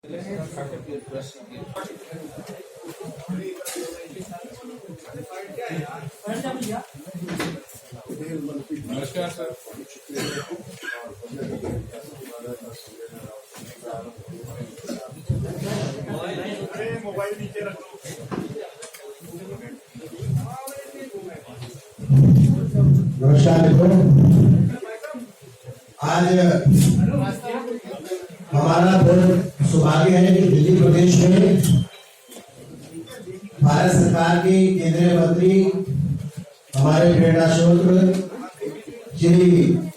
नमस्कार sir. Mobile नीचे रखो। नमस्कार मित्रों, आज हमारा बहुत सौभाग्य है कि दिल्ली प्रदेश में भारत सरकार के केंद्रीय मंत्री हमारे प्रेरणा स्रोत श्री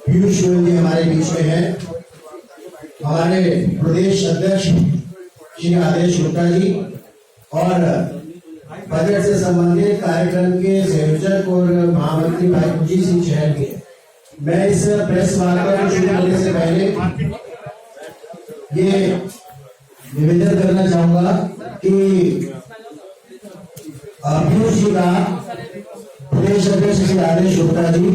पीयूष गोयल जी हमारे बीच में है। हमारे प्रदेश अध्यक्ष श्री आदेश गुप्ता जी और बजट से संबंधित कार्यक्रम के संयोजक और महामंत्री भाई कुलजीत सिंह चहल के। मैं इस प्रेस वार्ता को शुरू करने से पहले ये निवेदन करना चाहूंगा कि पीयूष जी का प्रदेश अध्यक्ष श्री आदेश गुप्ता जी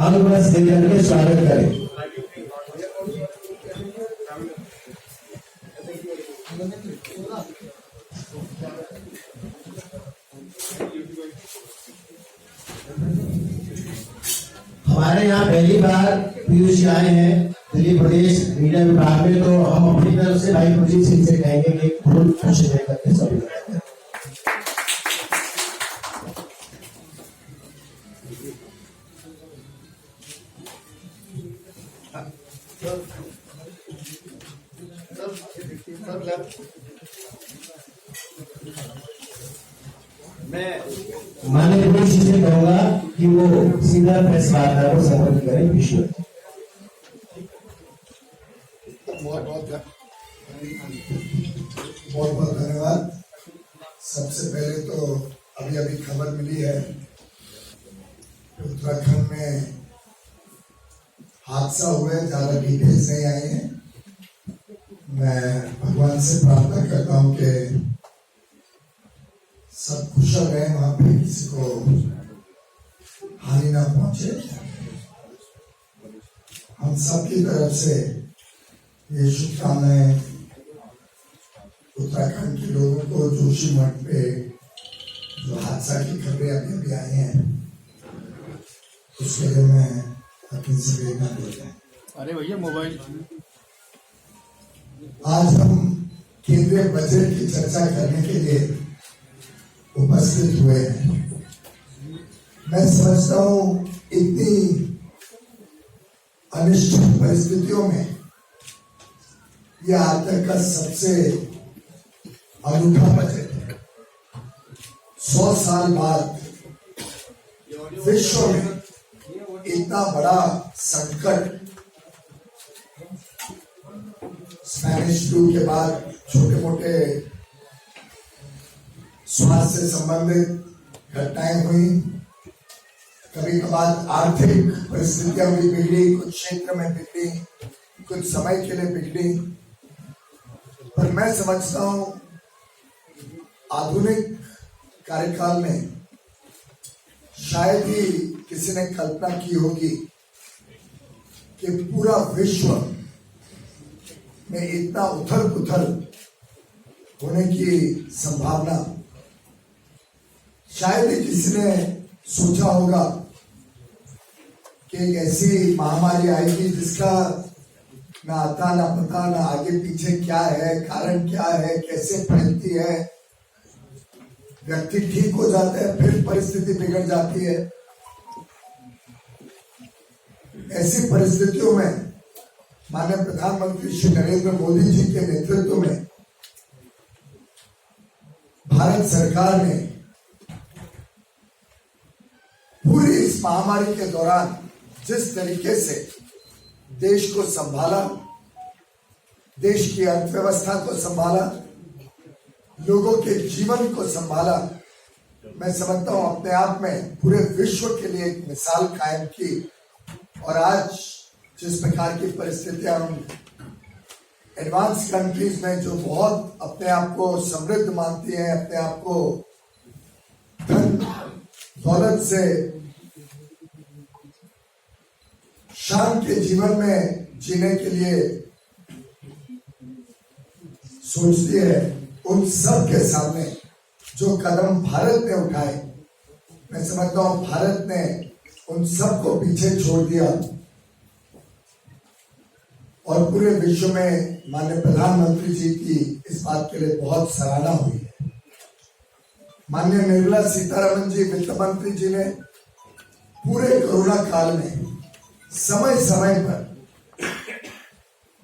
हम बस देकर के स्वागत करें। हमारे यहाँ पहली बार पीयूष जी आए हैं दिल्ली प्रदेश मीडिया विभाग में, तो हम अपनी तरफ से भाई कुलजीत सिंह से कहेंगे कि फूल खुश करके सभी मैं माननीय पीयूष जी से कहूंगा कि वो सीधा प्रेस वार्ता को संबोधित करें। विषय बहुत बहुत धन्यवाद। सबसे पहले तो अभी खबर मिली है उत्तराखंड में हादसा हुआ है, ज्यादा डिटेल्स नहीं आई है। मैं भगवान से प्रार्थना करता हूँ कि सब कुशल रहे, वहां पे किसी को हानि ना पहुंचे। हम सबकी तरफ से ये शुभकामनाएं उत्तराखंड के लोगों को। जोशीमठ पे जो हादसा की खबरें अभी आई हैं उसके लिए मैं अपनी संवेदना देता हूं। अरे भैया मोबाइल। आज हम केंद्रीय बजट की चर्चा करने के लिए उपस्थित हुए हैं। मैं समझता हूं इतनी अनिश्चित परिस्थितियों में यह आज तक का सबसे अनूठा बजट है। 100 साल बाद विश्व में इतना बड़ा संकट, स्पेनिश फ्लू के बाद छोटे मोटे स्वास्थ्य से संबंधित घटनाएं हुई, कभी कभार आर्थिक परिस्थितियां भी बिगड़ी, कुछ क्षेत्र में बिगड़ी, कुछ समय के लिए बिगड़ी। पर मैं समझता हूं आधुनिक कार्यकाल में शायद ही किसी ने कल्पना की होगी कि पूरा विश्व में इतना उथल पुथल होने की संभावना, शायद ही किसी ने सोचा होगा कि एक ऐसी महामारी आएगी जिसका ना आता ना पता, ना आगे पीछे क्या है, कारण क्या है, कैसे फैलती है। व्यक्ति ठीक हो जाता है, फिर परिस्थिति बिगड़ जाती है। ऐसी परिस्थितियों में माननीय प्रधानमंत्री श्री नरेंद्र मोदी जी के नेतृत्व में भारत सरकार ने पूरी इस महामारी के दौरान जिस तरीके से देश को संभाला, देश की अर्थव्यवस्था को संभाला, लोगों के जीवन को संभाला, मैं समझता हूं अपने आप में पूरे विश्व के लिए एक मिसाल कायम की। और आज जिस प्रकार की परिस्थितियां हम एडवांस कंट्रीज में जो बहुत अपने आप को समृद्ध मानती हैं, अपने आप को धन दौलत से शान के जीवन में जीने के लिए सोचती है, उन सब के सामने जो कदम भारत ने उठाए, मैं समझता हूं भारत ने उन सबको पीछे छोड़ दिया और पूरे विश्व में माननीय प्रधानमंत्री जी की इस बात के लिए बहुत सराहना हुई है। माननीय निर्मला सीतारमण जी वित्त मंत्री जी ने पूरे कोरोना काल में समय समय पर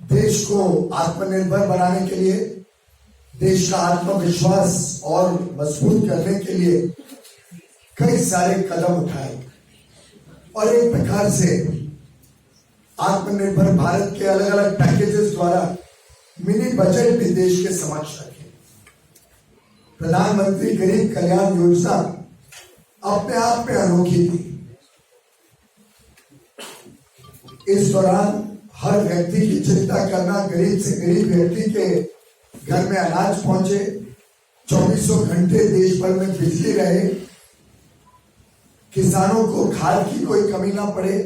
देश को आत्मनिर्भर बनाने के लिए, देश का आत्मविश्वास और मजबूत करने के लिए कई सारे कदम उठाए और एक प्रकार से आत्मनिर्भर भारत के अलग अलग पैकेजेस द्वारा मिनी बजट भी देश के समक्ष रखे। प्रधानमंत्री गरीब कल्याण योजना अपने आप में अनोखी थी। इस दौरान हर व्यक्ति की चिंता करना, गरीब से गरीब व्यक्ति के घर में अनाज पहुंचे, 24 घंटे देश भर में बिजली रहे, किसानों को खाद की कोई कमी ना पड़े,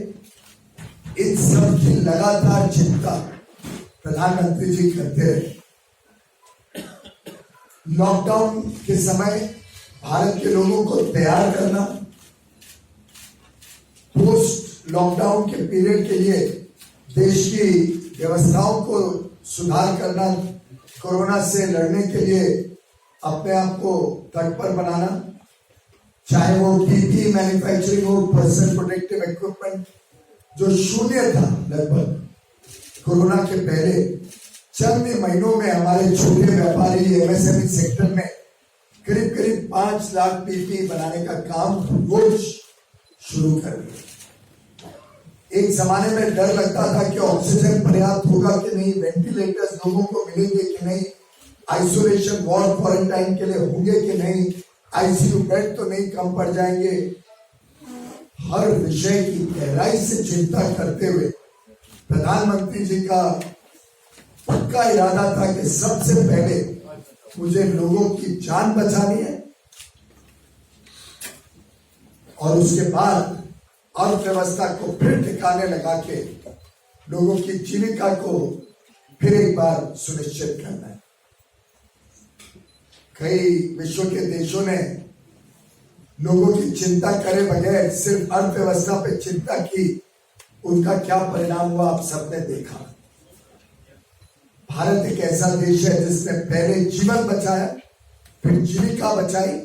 इन सब की लगातार चिंता प्रधानमंत्री जी करते रहे। लॉकडाउन के समय भारत के लोगों को तैयार करना, पोस्ट लॉकडाउन के पीरियड के लिए देश की व्यवस्थाओं को सुधार करना, कोरोना से लड़ने के लिए अपने आप को तत्पर बनाना, चाहे वो पीपी मैन्युफैक्चरिंग हो, पर्सनल प्रोटेक्टिव इक्विपमेंट जो शून्य था लगभग कोरोना के पहले, चंद ही महीनों में हमारे छोटे व्यापारी एमएसएमई सेक्टर में करीब करीब 5 लाख पीपी बनाने का काम रोज शुरू कर दिया। एक जमाने में डर लगता था कि ऑक्सीजन पर्याप्त होगा कि नहीं, वेंटिलेटर्स लोगों को मिलेंगे कि नहीं, आइसोलेशन वार्ड क्वारंटाइन के लिए होंगे कि नहीं, आईसीयू बेड तो नहीं कम पड़ जाएंगे। हर विषय की गहराई से चिंता करते हुए प्रधानमंत्री जी का पक्का इरादा था कि सबसे पहले मुझे लोगों की जान बचानी है और उसके बाद अर्थव्यवस्था को फिर ठिकाने लगा के लोगों की जीविका को फिर एक बार सुनिश्चित करना है। कई विश्व के देशों ने लोगों की चिंता करे बगैर सिर्फ अर्थव्यवस्था पे चिंता की, उनका क्या परिणाम हुआ आप सबने देखा। भारत एक ऐसा देश है जिसने पहले जीवन बचाया, फिर जीविका बचाई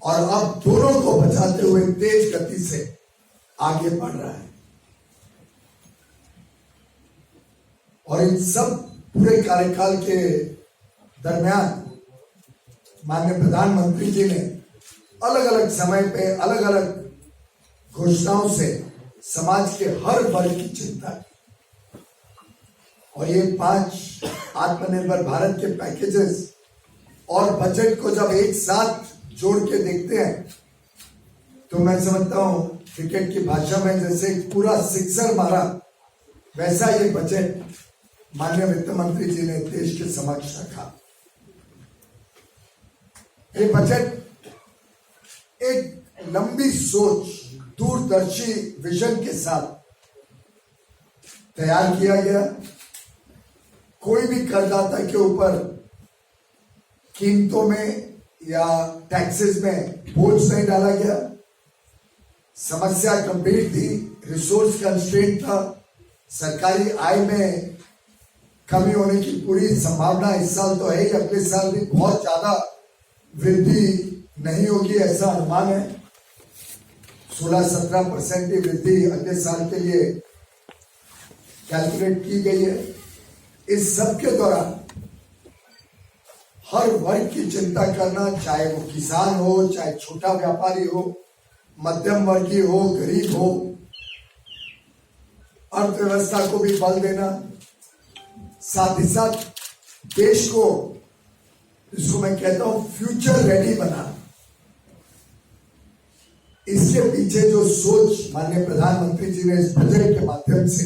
और अब दोनों को बचाते हुए तेज गति से आगे बढ़ रहा है। और इन सब पूरे कार्यकाल के दरमियान माननीय प्रधानमंत्री जी ने अलग अलग समय पे अलग अलग घोषणाओं से समाज के हर वर्ग की चिंता की और ये 5 आत्मनिर्भर भारत के पैकेजेस और बजट को जब एक साथ जोड़ के देखते हैं तो मैं समझता हूं क्रिकेट की भाषा में जैसे पूरा सिक्सर मारा, वैसा ये बजट माननीय वित्त मंत्री जी ने देश के समक्ष रखा। ये बजट एक लंबी सोच, दूरदर्शी विजन के साथ तैयार किया गया। कोई भी करदाता के ऊपर कीमतों में या टैक्सेस में बोझ नहीं डाला गया। समस्या गंभीर थी, रिसोर्स कंस्ट्रेंट था, सरकारी आय में कमी होने की पूरी संभावना इस साल तो है ही, अगले साल भी बहुत ज्यादा वृद्धि नहीं होगी ऐसा अनुमान है। 16-17% की वृद्धि अगले साल के लिए कैलकुलेट की गई है। इस सब के दौरान हर वर्ग की चिंता करना, चाहे वो किसान हो, चाहे छोटा व्यापारी हो, मध्यम वर्गीय हो, गरीब हो, अर्थव्यवस्था को भी बल देना, साथ ही साथ देश को, जिसको मैं कहता हूं फ्यूचर रेडी बनाना। इसके पीछे जो सोच माननीय प्रधानमंत्री जी ने इस बजट के माध्यम से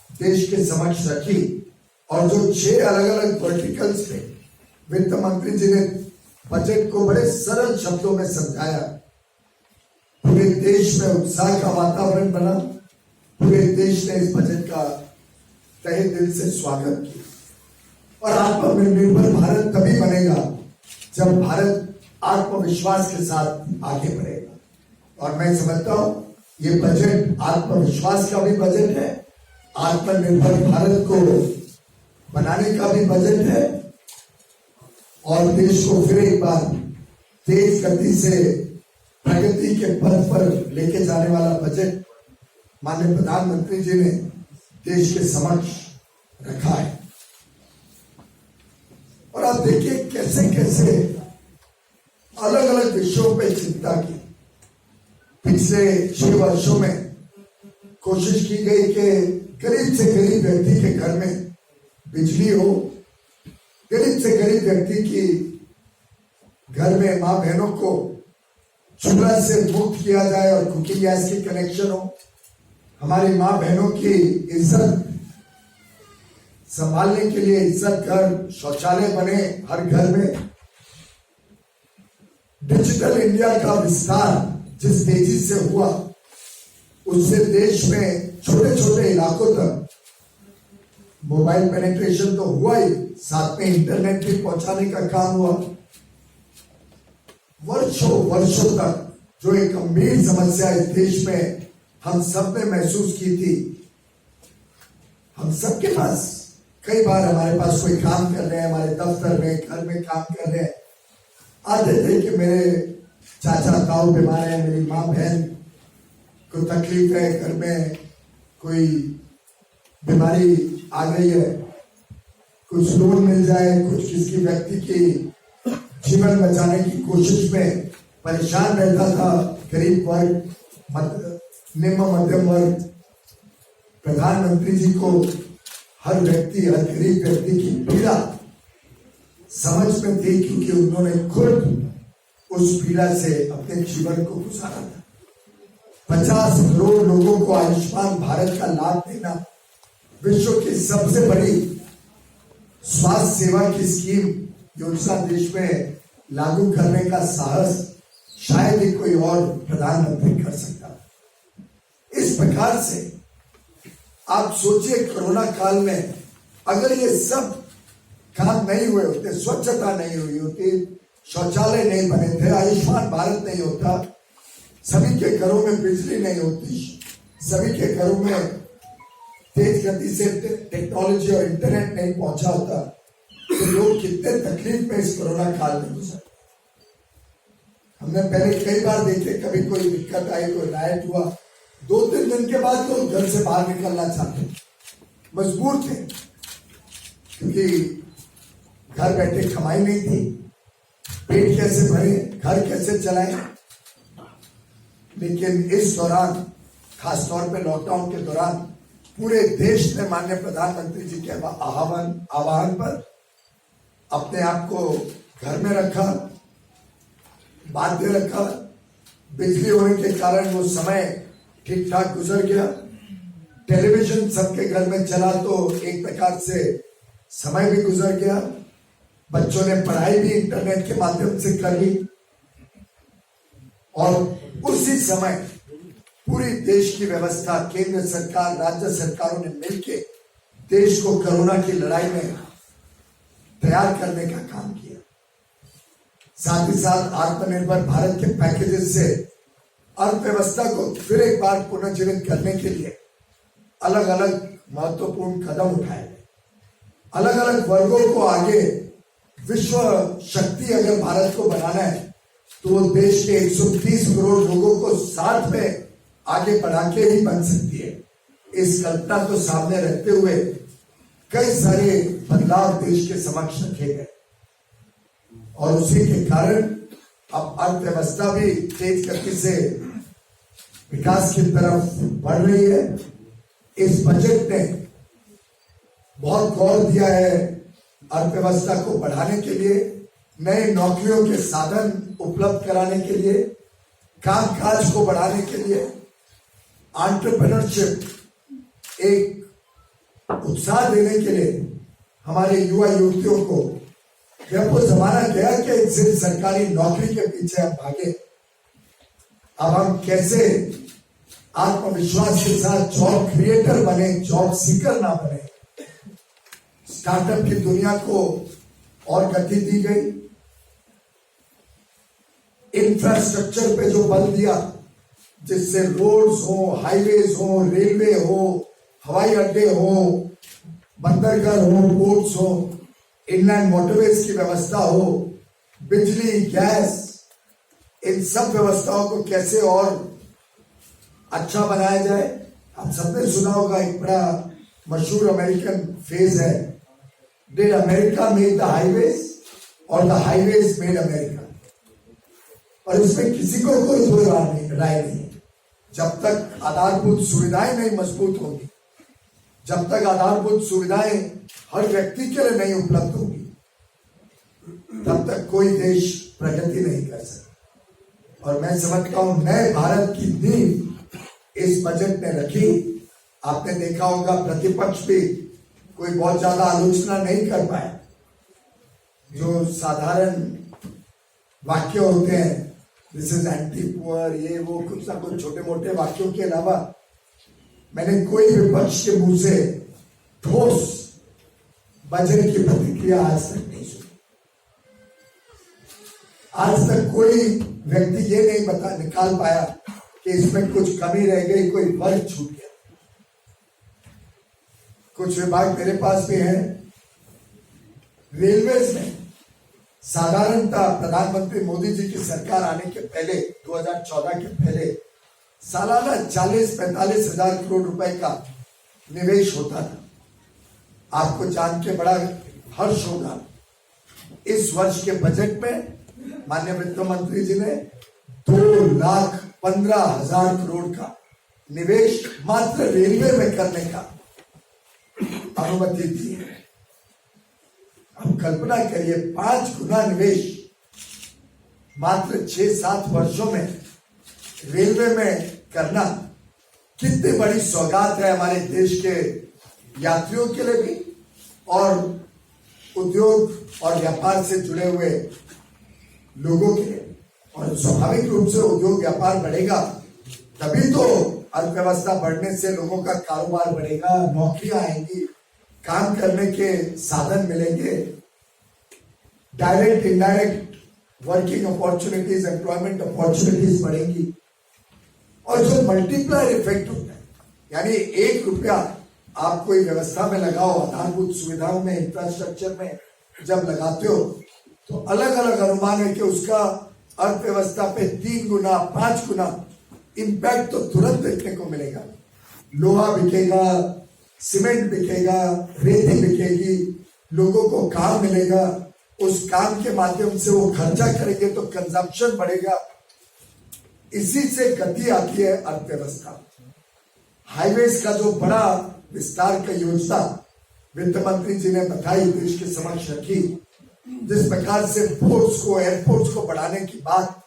देश के समक्ष रखी और जो 6 अलग अलग वर्टिकल्स पे वित्त मंत्री जी ने बजट को बड़े सरल शब्दों में समझाया, पूरे देश में उत्साह का वातावरण बना। पूरे देश ने इस बजट का तहे दिल से स्वागत किया और आत्मनिर्भर भारत जब भारत आत्मविश्वास के साथ आगे बढ़ेगा। और मैं समझता हूं ये बजट आत्मविश्वास का भी बजट है, आत्मनिर्भर भारत को बनाने का भी बजट है, और देश को फिर एक बार तेज गति से प्रगति के पथ पर लेके जाने वाला बजट माननीय प्रधानमंत्री जी ने देश के समक्ष रखा है। और आप देखिए कैसे कैसे अलग अलग विषयों पे चिंता की। पिछले 6 वर्षों में कोशिश की गई कि गरीब से गरीब व्यक्ति के घर में बिजली हो, गरीब से गरीब व्यक्ति की घर में मां बहनों को चूल्हा से मुक्त किया जाए और कुकिंग गैस की कनेक्शन हो, हमारी मां बहनों की इज्जत संभालने के लिए इज्जत घर शौचालय बने हर घर में। डिजिटल इंडिया का विस्तार जिस तेजी से हुआ उससे देश में छोटे छोटे इलाकों तक मोबाइल पेनिट्रेशन तो हुआ ही, साथ में इंटरनेट भी पहुंचाने का काम हुआ। वर्षों वर्षों तक जो एक गंभीर समस्या इस देश में हम सब ने महसूस की थी, हम सबके पास कई बार हमारे पास कोई काम कर रहे हैं, हमारे दफ्तर में घर में काम कर रहे हैं, आते थे कि मेरे चाचा ताऊ बीमार है, मेरी माँ बहन को तकलीफ है, घर में कोई बीमारी आ गई है, कुछ लोन मिल जाए, कुछ किसी व्यक्ति की जीवन बचाने की कोशिश में परेशान रहता था गरीब वर्ग, निम्न मध्यम वर्ग। प्रधानमंत्री जी को हर व्यक्ति, हर गरीब व्यक्ति की पीड़ा समझ में थी, क्योंकि उन्होंने खुद उस पीड़ा से अपने जीवन को गुजारा था। 50 करोड़ लोगों को आयुष्मान भारत का लाभ देना विश्व की सबसे बड़ी स्वास्थ्य सेवा की स्कीम योजना देश में लागू करने का साहस शायद ही कोई और प्रधानमंत्री कर सकता। इस प्रकार से आप सोचिए, कोरोना काल में अगर ये सब काम नहीं हुए होते, स्वच्छता नहीं हुई होती, शौचालय नहीं बने थे, आयुष्मान भारत नहीं होता, सभी के घरों में बिजली नहीं होती, सभी के घरों में तेज गति से टेक्नोलॉजी और इंटरनेट नहीं पहुंचा होता, तो लोग कितने तकलीफ में इस कोरोना काल में गुजरे। हमने पहले कई बार देखे, कभी कोई दिक्कत आई, कोई राइट हुआ, 2-3 दिन के बाद तो घर से बाहर निकलना चाहते, मजबूर थे, क्योंकि घर बैठे कमाई नहीं थी, पेट कैसे भरे, घर कैसे चलाएं। लेकिन इस दौरान, खासतौर पे लॉकडाउन के दौरान, पूरे देश ने माननीय प्रधानमंत्री जी के आह्वान पर अपने आप को घर में रखा, बांधे रखा। बिजली होने के कारण वो समय ठीक ठाक गुजर गया। टेलीविजन सबके घर में चला तो एक प्रकार से समय भी गुजर गया। बच्चों ने पढ़ाई भी इंटरनेट के माध्यम से कर ली, और उसी समय पूरी देश की व्यवस्था, केंद्र सरकार, राज्य सरकारों ने मिलकर देश को कोरोना की लड़ाई में तैयार करने का काम किया। साथ ही साथ आत्मनिर्भर भारत के पैकेजेस से अर्थव्यवस्था को फिर एक बार पुनर्जीवित करने के लिए अलग अलग महत्वपूर्ण कदम उठाए गए। अलग अलग वर्गों को आगे, विश्व शक्ति अगर भारत को बनाना है तो देश के 130 करोड़ लोगों को साथ में आगे बढ़ा के ही बन सकती है। इस कल्पना को सामने रखते हुए कई सारे बदलाव देश के समक्ष रखे गए, और उसी के कारण अब अर्थव्यवस्था भी तेज गति से विकास की तरफ बढ़ रही है। इस बजट ने बहुत गौर दिया है अर्थव्यवस्था को बढ़ाने के लिए, नए नौकरियों के साधन उपलब्ध कराने के लिए, कामकाज को बढ़ाने के लिए, एंटरप्रेन्योरशिप एक उत्साह देने के लिए हमारे युवा युवतियों को। जब वो जमाना गया कि सिर्फ सरकारी नौकरी के पीछे हम भागे, अब हम कैसे आत्मविश्वास के साथ जॉब क्रिएटर बने, जॉब सीकर ना बने। स्टार्टअप की दुनिया को और गति दी गई, इंफ्रास्ट्रक्चर पे जो बल दिया, जिससे रोड्स हो, हाईवेज हो, रेलवे हो, हवाई अड्डे हो, बंदरगाह हो, पोर्ट्स हो, इनलैंड वाटरवेज की व्यवस्था हो, बिजली, गैस, इन सब व्यवस्थाओं को कैसे और अच्छा बनाया जाए। आप सबने सुना होगा, एक बड़ा मशहूर अमेरिकन फ्रेज है, did America made the highways और द हाईवेज मेड अमेरिका। और इसमें किसी को कोई राय नहीं है। जब तक आधारभूत सुविधाएं नहीं मजबूत होंगी, जब तक आधारभूत सुविधाएं हर व्यक्ति के लिए नहीं उपलब्ध होगी, तब तक कोई देश प्रगति नहीं कर सकता। और मैं समझता हूं नए भारत की नींव इस बजट में रखी। आपने देखा होगा प्रतिपक्ष भी कोई बहुत ज्यादा आलोचना नहीं कर पाया। जो साधारण वाक्य होते हैं, दिस इज एंटी पुअर, ये वो कुछ ना कुछ छोटे मोटे वाक्यों के अलावा मैंने कोई विपक्ष के मुंह से ठोस बजट की प्रतिक्रिया आज तक नहीं सुनी। आज तक कोई व्यक्ति ये नहीं निकाल पाया कि इसमें कुछ कमी रह गई, कोई वर्ग छूट गया। कुछ विभाग मेरे पास भी हैं। रेलवेज में साधारणतः प्रधानमंत्री मोदी जी की सरकार आने के पहले 2014 के पहले सालाना 40-45 हजार करोड़ रुपए का निवेश होता था। आपको जान के बड़ा हर्ष होगा, इस वर्ष के बजट में माननीय वित्त मंत्री जी ने 2,15,000 करोड़ का निवेश मात्र रेलवे में करने का अनुमति दी है। अब कल्पना करिए, 5 गुना निवेश मात्र 6-7 वर्षों में रेलवे में करना कितनी बड़ी सौगात है हमारे देश के यात्रियों के लिए भी और उद्योग और व्यापार से जुड़े हुए लोगों के लिए। और स्वाभाविक रूप से उद्योग व्यापार बढ़ेगा तभी तो अर्थव्यवस्था बढ़ने से लोगों का कारोबार बढ़ेगा, नौकरियां आएंगी, काम करने के साधन मिलेंगे, direct indirect working opportunities, employment opportunities बढ़ेंगी। और जो मल्टीप्लायर इफेक्ट होता है, यानी 1 रुपया आप कोई व्यवस्था में लगाओ, आधारभूत सुविधाओं में, इंफ्रास्ट्रक्चर में जब लगाते हो तो अलग अलग अनुमान है कि उसका अर्थव्यवस्था पे 3 गुना 5 गुना इंपैक्ट तो तुरंत देखने को मिलेगा। लोहा बिकेगा, सीमेंट बिकेगा, रेती बिकेगी, लोगों को काम मिलेगा, उस काम के माध्यम से वो खर्चा करेंगे तो कंजम्पशन बढ़ेगा। इसी से गति आती है अर्थव्यवस्था। हाईवेज का जो बड़ा विस्तार का योजना वित्त मंत्री जी ने बताई, देश के समक्ष रखी, जिस प्रकार से पोर्ट्स को, एयरपोर्ट्स को बढ़ाने की बात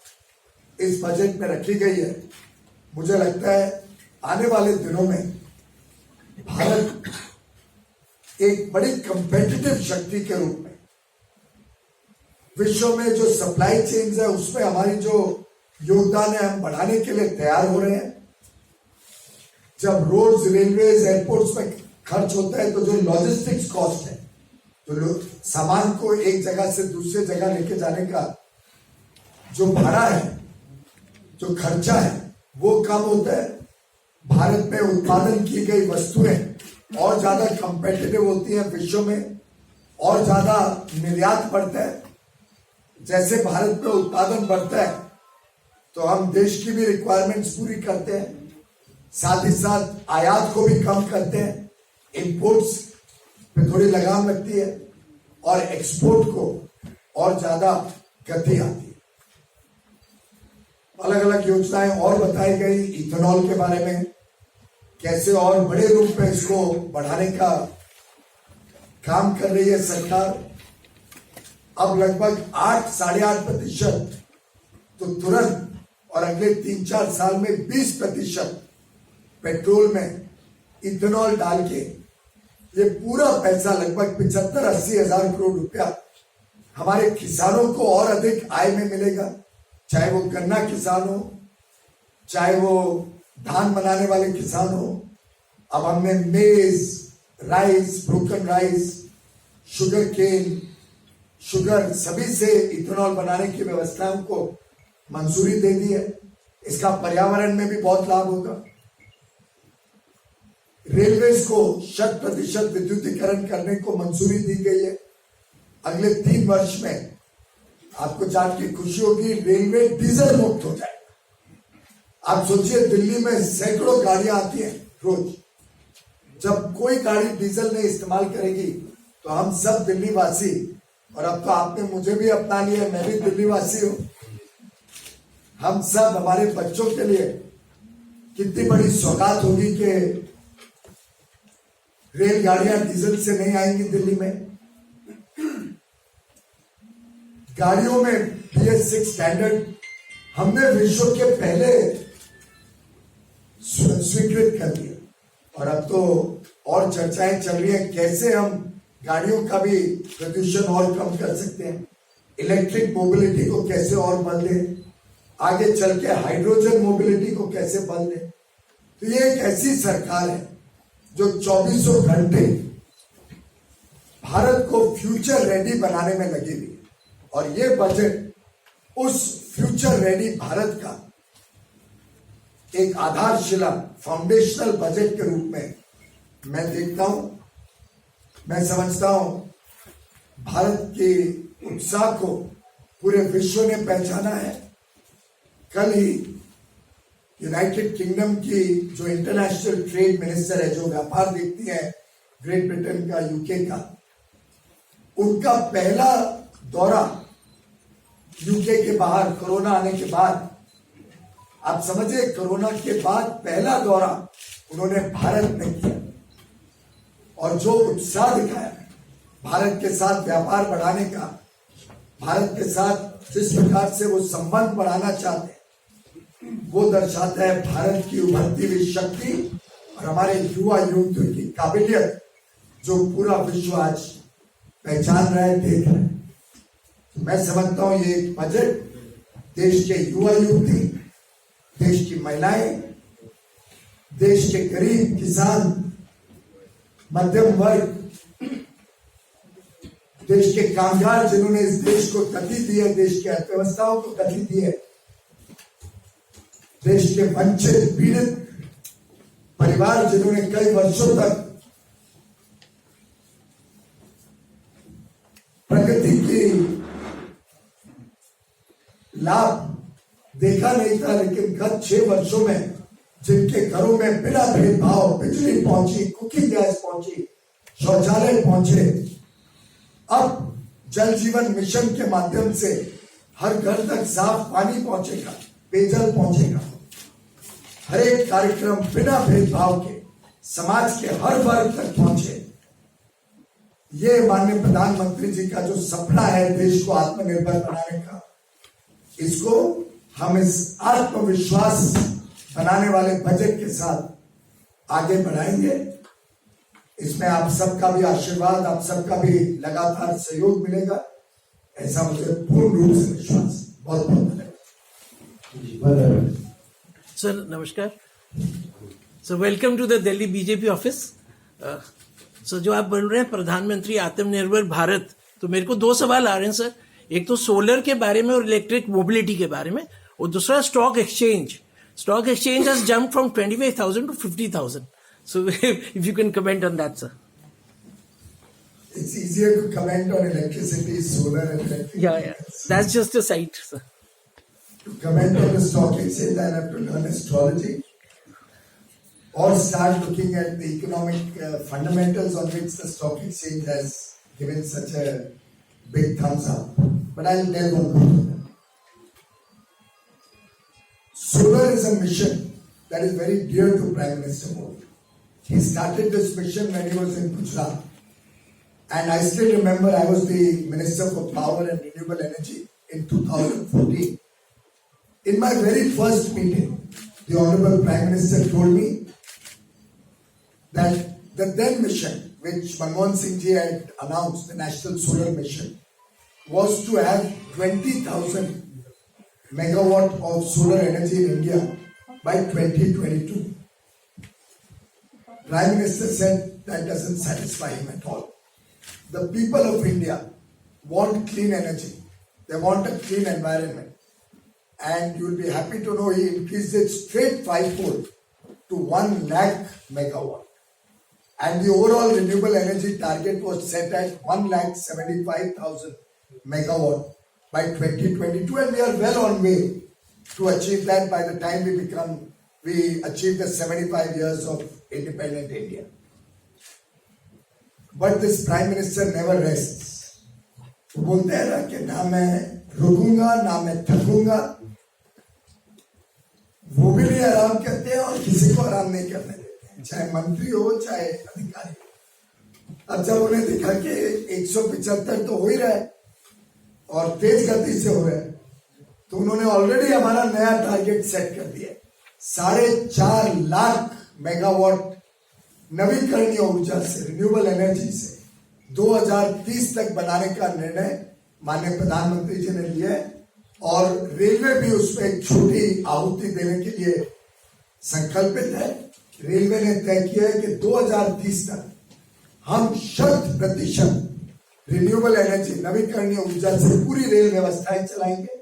इस बजट में रखी गई है, मुझे लगता है आने वाले दिनों में भारत एक बड़ी कंपेटिटिव शक्ति के रूप में विश्व में जो सप्लाई चेन्स है उसमें हमारी जो योगदान है हम बढ़ाने के लिए तैयार हो रहे हैं। जब रोड्स, रेलवेज, एयरपोर्ट्स में खर्च होता है तो जो लॉजिस्टिक्स कॉस्ट है, तो सामान को एक जगह से दूसरे जगह लेके जाने का जो भाड़ा है, जो खर्चा है, वो कम होता है। भारत में उत्पादन की गई वस्तुएं और ज्यादा कंपेटिटिव होती हैं विश्व में, और ज्यादा निर्यात बढ़ता है। जैसे भारत में उत्पादन बढ़ता है तो हम देश की भी रिक्वायरमेंट्स पूरी करते हैं, साथ ही साथ आयात को भी कम करते हैं, इंपोर्ट्स पे थोड़ी लगाम लगती है और एक्सपोर्ट को और ज्यादा गति आती है। अलग अलग योजनाएं और बताई गई, इथेनॉल के बारे में कैसे और बड़े रूप में इसको बढ़ाने का काम कर रही है सरकार। अब लगभग 8-8.5% तो तुरंत, और अगले 3-4 साल में 20% पेट्रोल में इथेनॉल डाल के ये पूरा पैसा लगभग 75-80 हजार करोड़ रुपया हमारे किसानों को और अधिक आय में मिलेगा। चाहे वो गन्ना किसान हो, चाहे वो धान बनाने वाले किसान हो। अब हमने maize, rice, broken rice, sugar cane, sugar, सभी से इथेनॉल बनाने की व्यवस्थाओं को मंजूरी दे दी है। इसका पर्यावरण में भी बहुत लाभ होगा। रेलवेज को 100% विद्युतीकरण करने को मंजूरी दी गई है। अगले 3 वर्ष में आपको जान के खुशी होगी, रेलवे डीजल मुक्त हो जाए। आप सोचिए, दिल्ली में सैकड़ों गाड़ियां आती हैं रोज। जब कोई गाड़ी डीजल नहीं इस्तेमाल करेगी तो हम सब दिल्ली वासी, और अब तो आपने मुझे भी अपना लिया, मैं भी दिल्ली वासी हूं, हम सब हमारे बच्चों के लिए कितनी बड़ी सौगात होगी कि रेलगाड़ियां डीजल से नहीं आएंगी दिल्ली में। गाड़ियों में BS6 स्टैंडर्ड हमने विश्व के पहले स्वीकृत कर दिया, और अब तो और चर्चाएं चल रही हैं कैसे हम गाड़ियों का भी प्रदूषण और कम कर सकते हैं, इलेक्ट्रिक मोबिलिटी को कैसे और बल दें, आगे चल के हाइड्रोजन मोबिलिटी को कैसे बल दें। तो ये एक ऐसी सरकार है जो 24 घंटे भारत को फ्यूचर रेडी बनाने में लगी हुई है, और ये बजट उस फ्यूचर रेडी भारत का एक आधारशिला, फाउंडेशनल बजट के रूप में मैं देखता हूं। मैं समझता हूं भारत के उत्साह को पूरे विश्व ने पहचाना है। कल ही यूनाइटेड किंगडम की जो इंटरनेशनल ट्रेड मिनिस्टर है, जो व्यापार देखती है ग्रेट ब्रिटेन का, यूके का, उनका पहला दौरा यूके के बाहर कोरोना आने के बाद, आप समझे कोरोना के बाद पहला दौरा उन्होंने भारत में किया, और जो उत्साह दिखाया भारत के साथ व्यापार बढ़ाने का, भारत के साथ जिस प्रकार से वो संबंध बढ़ाना चाहते हैं, वो दर्शाता है भारत की उभरती हुई शक्ति और हमारे युवा युवतियों की काबिलियत, जो पूरा विश्व आज पहचान रहा है, देख रहा है। तो मैं समझता हूं ये बजट देश के युवा युवती, देश की महिलाएं, देश के गरीब किसान, मध्यम वर्ग, देश के कामगार जिन्होंने इस देश को गति दी है, देश की अर्थव्यवस्थाओं को गति दी है, देश के वंचित पीड़ित परिवार जिन्होंने कई वर्षों तक प्रगति की लाभ देखा नहीं था, लेकिन गत 6 वर्षों में जिनके घरों में बिना भेदभाव बिजली पहुंची, कुकिंग गैस पहुंची, शौचालय पहुंचे, अब जल जीवन मिशन के माध्यम से हर घर तक साफ पानी पहुंचेगा, पेयजल पहुंचेगा। हर एक कार्यक्रम बिना भेदभाव के समाज के हर वर्ग तक पहुंचे। ये माननीय प्रधानमंत्री जी का जो सपना है देश को आत्मनिर्भर बनाने का, इसको हम इस आत्मविश्वास बनाने वाले बजट के साथ आगे बढ़ाएंगे। इसमें आप सबका भी आशीर्वाद, आप सबका भी लगातार सहयोग मिलेगा, ऐसा मुझे पूर्ण रूप से विश्वास। बहुत बहुत धन्यवाद। सर नमस्कार। Sir welcome to the Delhi BJP office. Sir जो आप बोल रहे हैं प्रधानमंत्री आत्मनिर्भर भारत, तो मेरे को 2 सवाल आ रहे हैं सर। एक तो सोलर के बारे में और इलेक्ट्रिक मोबिलिटी के बारे में, और दूसरा stock exchange has jumped from 25,000 to 50,000. So if you can comment on that, sir. It's easier to comment on electricity, solar and electric. Yeah. That's just a site, sir. To comment on the stock exchange, I have to learn astrology or start looking at the economic fundamentals on which the stock exchange has given such a big thumbs up. But I'll delve on that. Solar is a mission that is very dear to Prime Minister Modi. He started this mission when he was in Gujarat. And I still remember I was the Minister for Power and Renewable Energy in 2014. In my very first meeting, the Honorable Prime Minister told me that the then mission, which Manmohan Singh ji had announced, the National Solar Mission, was to have 20,000 megawatt of solar energy in India by 2022. Prime Minister said that doesn't satisfy him at all. The people of India want clean energy. They want a clean environment. and you will be happy to know he increased it straight fivefold to 1 lakh megawatt. And the overall renewable energy target was set at 1,75,000 megawatt by 2022, and we are well on way to achieve that by the time we achieve the 75 years of independent India. But this Prime Minister never rests. वो बोलते हैं ना कि ना मैं रुकूंगा ना मैं थकूंगा, वो भी नहीं आराम करते हैं और किसी को आराम नहीं करने देते हैं, चाहे मंत्री हो चाहे अधिकारी हो। अब जब उन्हें दिखा कि 175 तो हो ही रहा है और तेज गति से हो रहा है, तो उन्होंने ऑलरेडी हमारा नया टारगेट सेट कर दिया, 4.5 लाख मेगावाट नवीकरणीय ऊर्जा से, रिन्यूएबल एनर्जी से 2030 तक बनाने का निर्णय माननीय प्रधानमंत्री जी ने लिया है। और रेलवे भी उसमें एक छोटी आहुति देने के लिए संकल्पित है। रेलवे ने तय किया है कि 2030 तक हम 100% रिन्यूएबल एनर्जी, नवीकरणीय ऊर्जा से पूरी रेल व्यवस्थाएं चलाएंगे।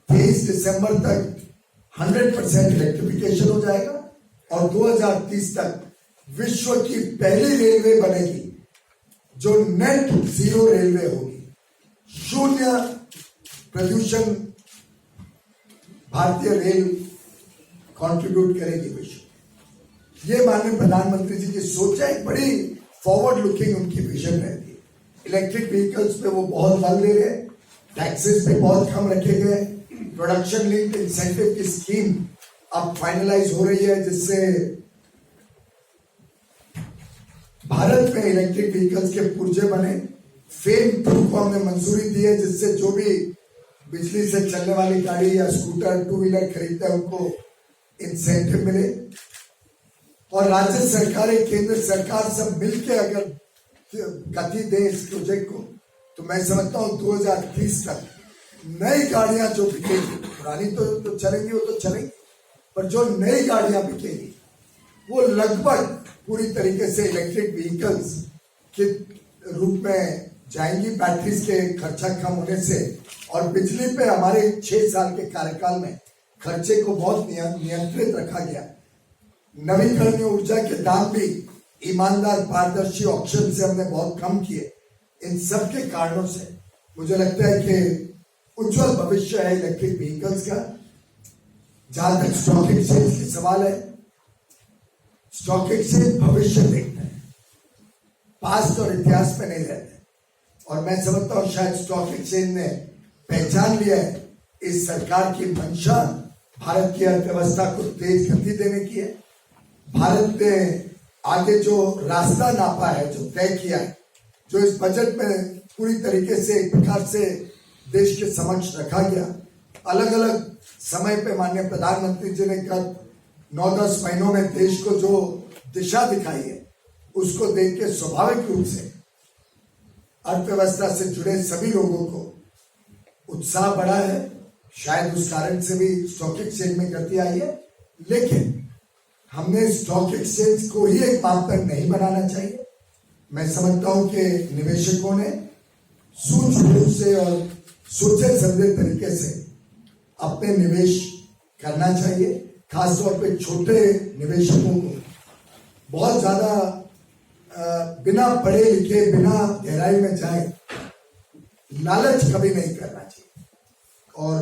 23 दिसंबर तक 100% इलेक्ट्रिफिकेशन हो जाएगा और 2030 तक विश्व की पहली रेलवे बनेगी जो नेट जीरो रेलवे होगी, शून्य प्रदूषण भारतीय रेल कंट्रीब्यूट करेगी विश्व। ये माननीय प्रधानमंत्री जी की सोच है, एक बड़ी फॉरवर्ड लुकिंग उनकी विजन रहती है। इलेक्ट्रिक व्हीकल्स पे वो बहुत बल दे रहे हैं, टैक्सेस पे बहुत कम रखे गए, प्रोडक्शन लिंक्ड इंसेंटिव की स्कीम अब फाइनलाइज हो रही है, जिससे भारत में इलेक्ट्रिक व्हीकल्स के पुर्जे बने। फेम 2 को हमने मंजूरी दी है, जिससे जो भी बिजली से चलने वाली गाड़ी या स्कूटर, 2 व्हीलर खरीदते हैं उनको इंसेंटिव मिले। और राज्य सरकारें, केंद्र सरकार सब मिलकर अगर गति दे इस प्रोजेक्ट को, तो मैं समझता हूं 2030 तक नई गाड़ियां जो बिकेगी, पुरानी तो चलेंगी, वो तो चलेंगी, पर जो नई गाड़ियां बिकेगी वो लगभग पूरी तरीके से इलेक्ट्रिक व्हीकल्स के रूप में जाएंगी, बैटरीज के खर्चा कम होने से। और बिजली पे हमारे 6 साल के कार्यकाल में खर्चे को बहुत नियंत्रित रखा गया। नवीकरणीय ऊर्जा के दाम भी ईमानदार पारदर्शी ऑक्शन से हमने बहुत कम किए। इन सब के कारणों से मुझे लगता है कि उज्जवल भविष्य है इलेक्ट्रिक व्हीकल्स का। जहां तक स्टॉक एक्सचेंज की सवाल है, स्टॉक एक्सचेंज भविष्य देखते हैं, पास्ट और इतिहास में नहीं रहते। और मैं समझता हूं शायद स्टॉक एक्सचेंज ने पहचान लिया है इस सरकार की मंशा भारत की अर्थव्यवस्था को तेज गति देने की है। भारत ने आगे जो रास्ता नापा है, जो तय किया है, जो इस बजट में पूरी तरीके से एक प्रकार से देश के समक्ष रखा गया। अलग अलग समय पे माननीय प्रधानमंत्री जी ने गत 9-10 महीनों में देश को जो दिशा दिखाई है, उसको देख के स्वाभाविक रूप से अर्थव्यवस्था से जुड़े सभी लोगों को उत्साह बढ़ा है। शायद उस कारण से भी स्टॉक एक्सचेंज में गति आई है, लेकिन हमने स्टॉक एक्सचेंज को ही एक मापदंड नहीं बनाना चाहिए। मैं समझता हूं कि निवेशकों ने सूझबूझ रूप से और सोचे समझे तरीके से अपने निवेश करना चाहिए। खासतौर पे छोटे निवेशकों को बहुत ज्यादा बिना पढ़े लिखे, बिना गहराई में जाए लालच कभी नहीं करना चाहिए और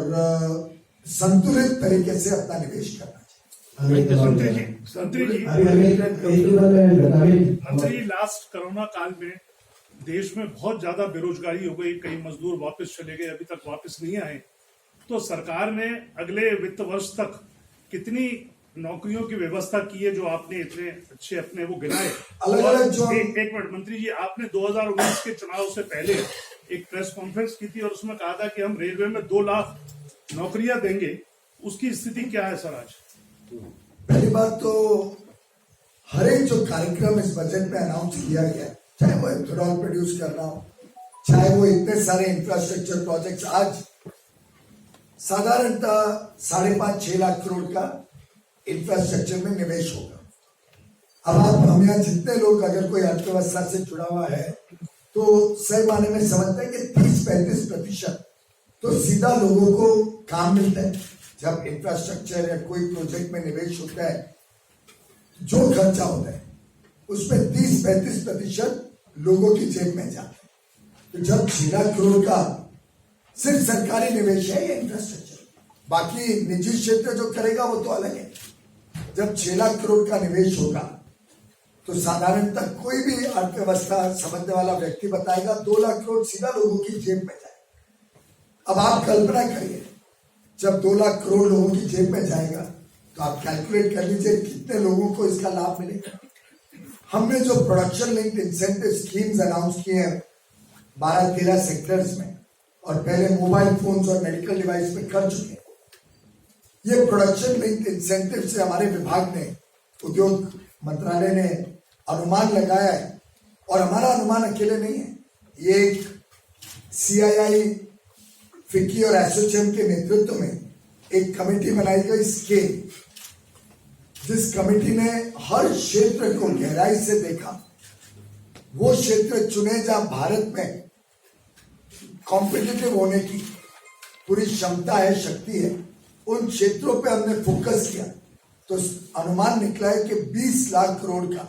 संतुलित तरीके से अपना निवेश करना चाहिए। मंत्री, लास्ट कोरोना काल में देश में बहुत ज्यादा बेरोजगारी हो गई, कई मजदूर वापस चले गए, अभी तक वापस नहीं आए। तो सरकार ने अगले वित्त वर्ष तक कितनी नौकरियों की व्यवस्था की है जो आपने इतने अच्छे अपने वो गिनाए? अलग अलग जो एक मिनट मंत्री जी, आपने 2019 के चुनाव से पहले एक प्रेस कॉन्फ्रेंस की थी और उसमें कहा था कि हम रेलवे में 2 लाख नौकरियां देंगे। उसकी स्थिति क्या है सर आज? पहली बात तो हर एक जो कार्यक्रम इस बजट में अनाउंस किया गया, चाहे वो इथेनॉल प्रोड्यूस करना हो, चाहे वो इतने सारे इंफ्रास्ट्रक्चर प्रोजेक्ट्स, आज साधारणतः 5.5-6 लाख करोड़ का इंफ्रास्ट्रक्चर में निवेश होगा। अब आप हम यहाँ जितने लोग अगर कोई अर्थव्यवस्था से जुड़ा हुआ है तो सही माने में समझते हैं कि 30-35% तो सीधा लोगों को काम मिलता है। जब इंफ्रास्ट्रक्चर या कोई प्रोजेक्ट में निवेश होता है, जो खर्चा होता है उसमें 30-35% लोगों की जेब में जाता है। तो जब 6 लाख करोड़ का सिर्फ सरकारी निवेश है ये इंफ्रास्ट्रक्चर, बाकी निजी क्षेत्र जो करेगा वो तो अलग है। जब 6 लाख करोड़ का निवेश होगा तो साधारणतः कोई भी अर्थव्यवस्था समझने वाला व्यक्ति बताएगा 2 लाख करोड़ सीधा लोगों की जेब में जाए। अब आप कल्पना करिए, जब 2 लाख करोड़ लोगों की जेब में जाएगा तो आप कैलकुलेट कर लीजिए कितने लोगों को इसका लाभ मिलेगा। हमने जो production linked incentive schemes announce किए हैं 12-13 सेक्टर्स में, और पहले मोबाइल फोन्स और मेडिकल डिवाइस में कर चुके हैं। ये प्रोडक्शन लिंक्ड इंसेंटिव से हमारे विभाग ने, उद्योग मंत्रालय ने अनुमान लगाया है, और हमारा अनुमान अकेले नहीं है। ये एक CII, फिक्की और एसोचैम के नेतृत्व में एक कमेटी बनाई गई स्केल, जिस कमेटी ने हर क्षेत्र को गहराई से देखा। वो क्षेत्र चुने जहां भारत में कॉम्पिटिटिव होने की पूरी क्षमता है, शक्ति है, उन क्षेत्रों पे हमने फोकस किया। तो अनुमान निकला है कि 20 लाख करोड़ का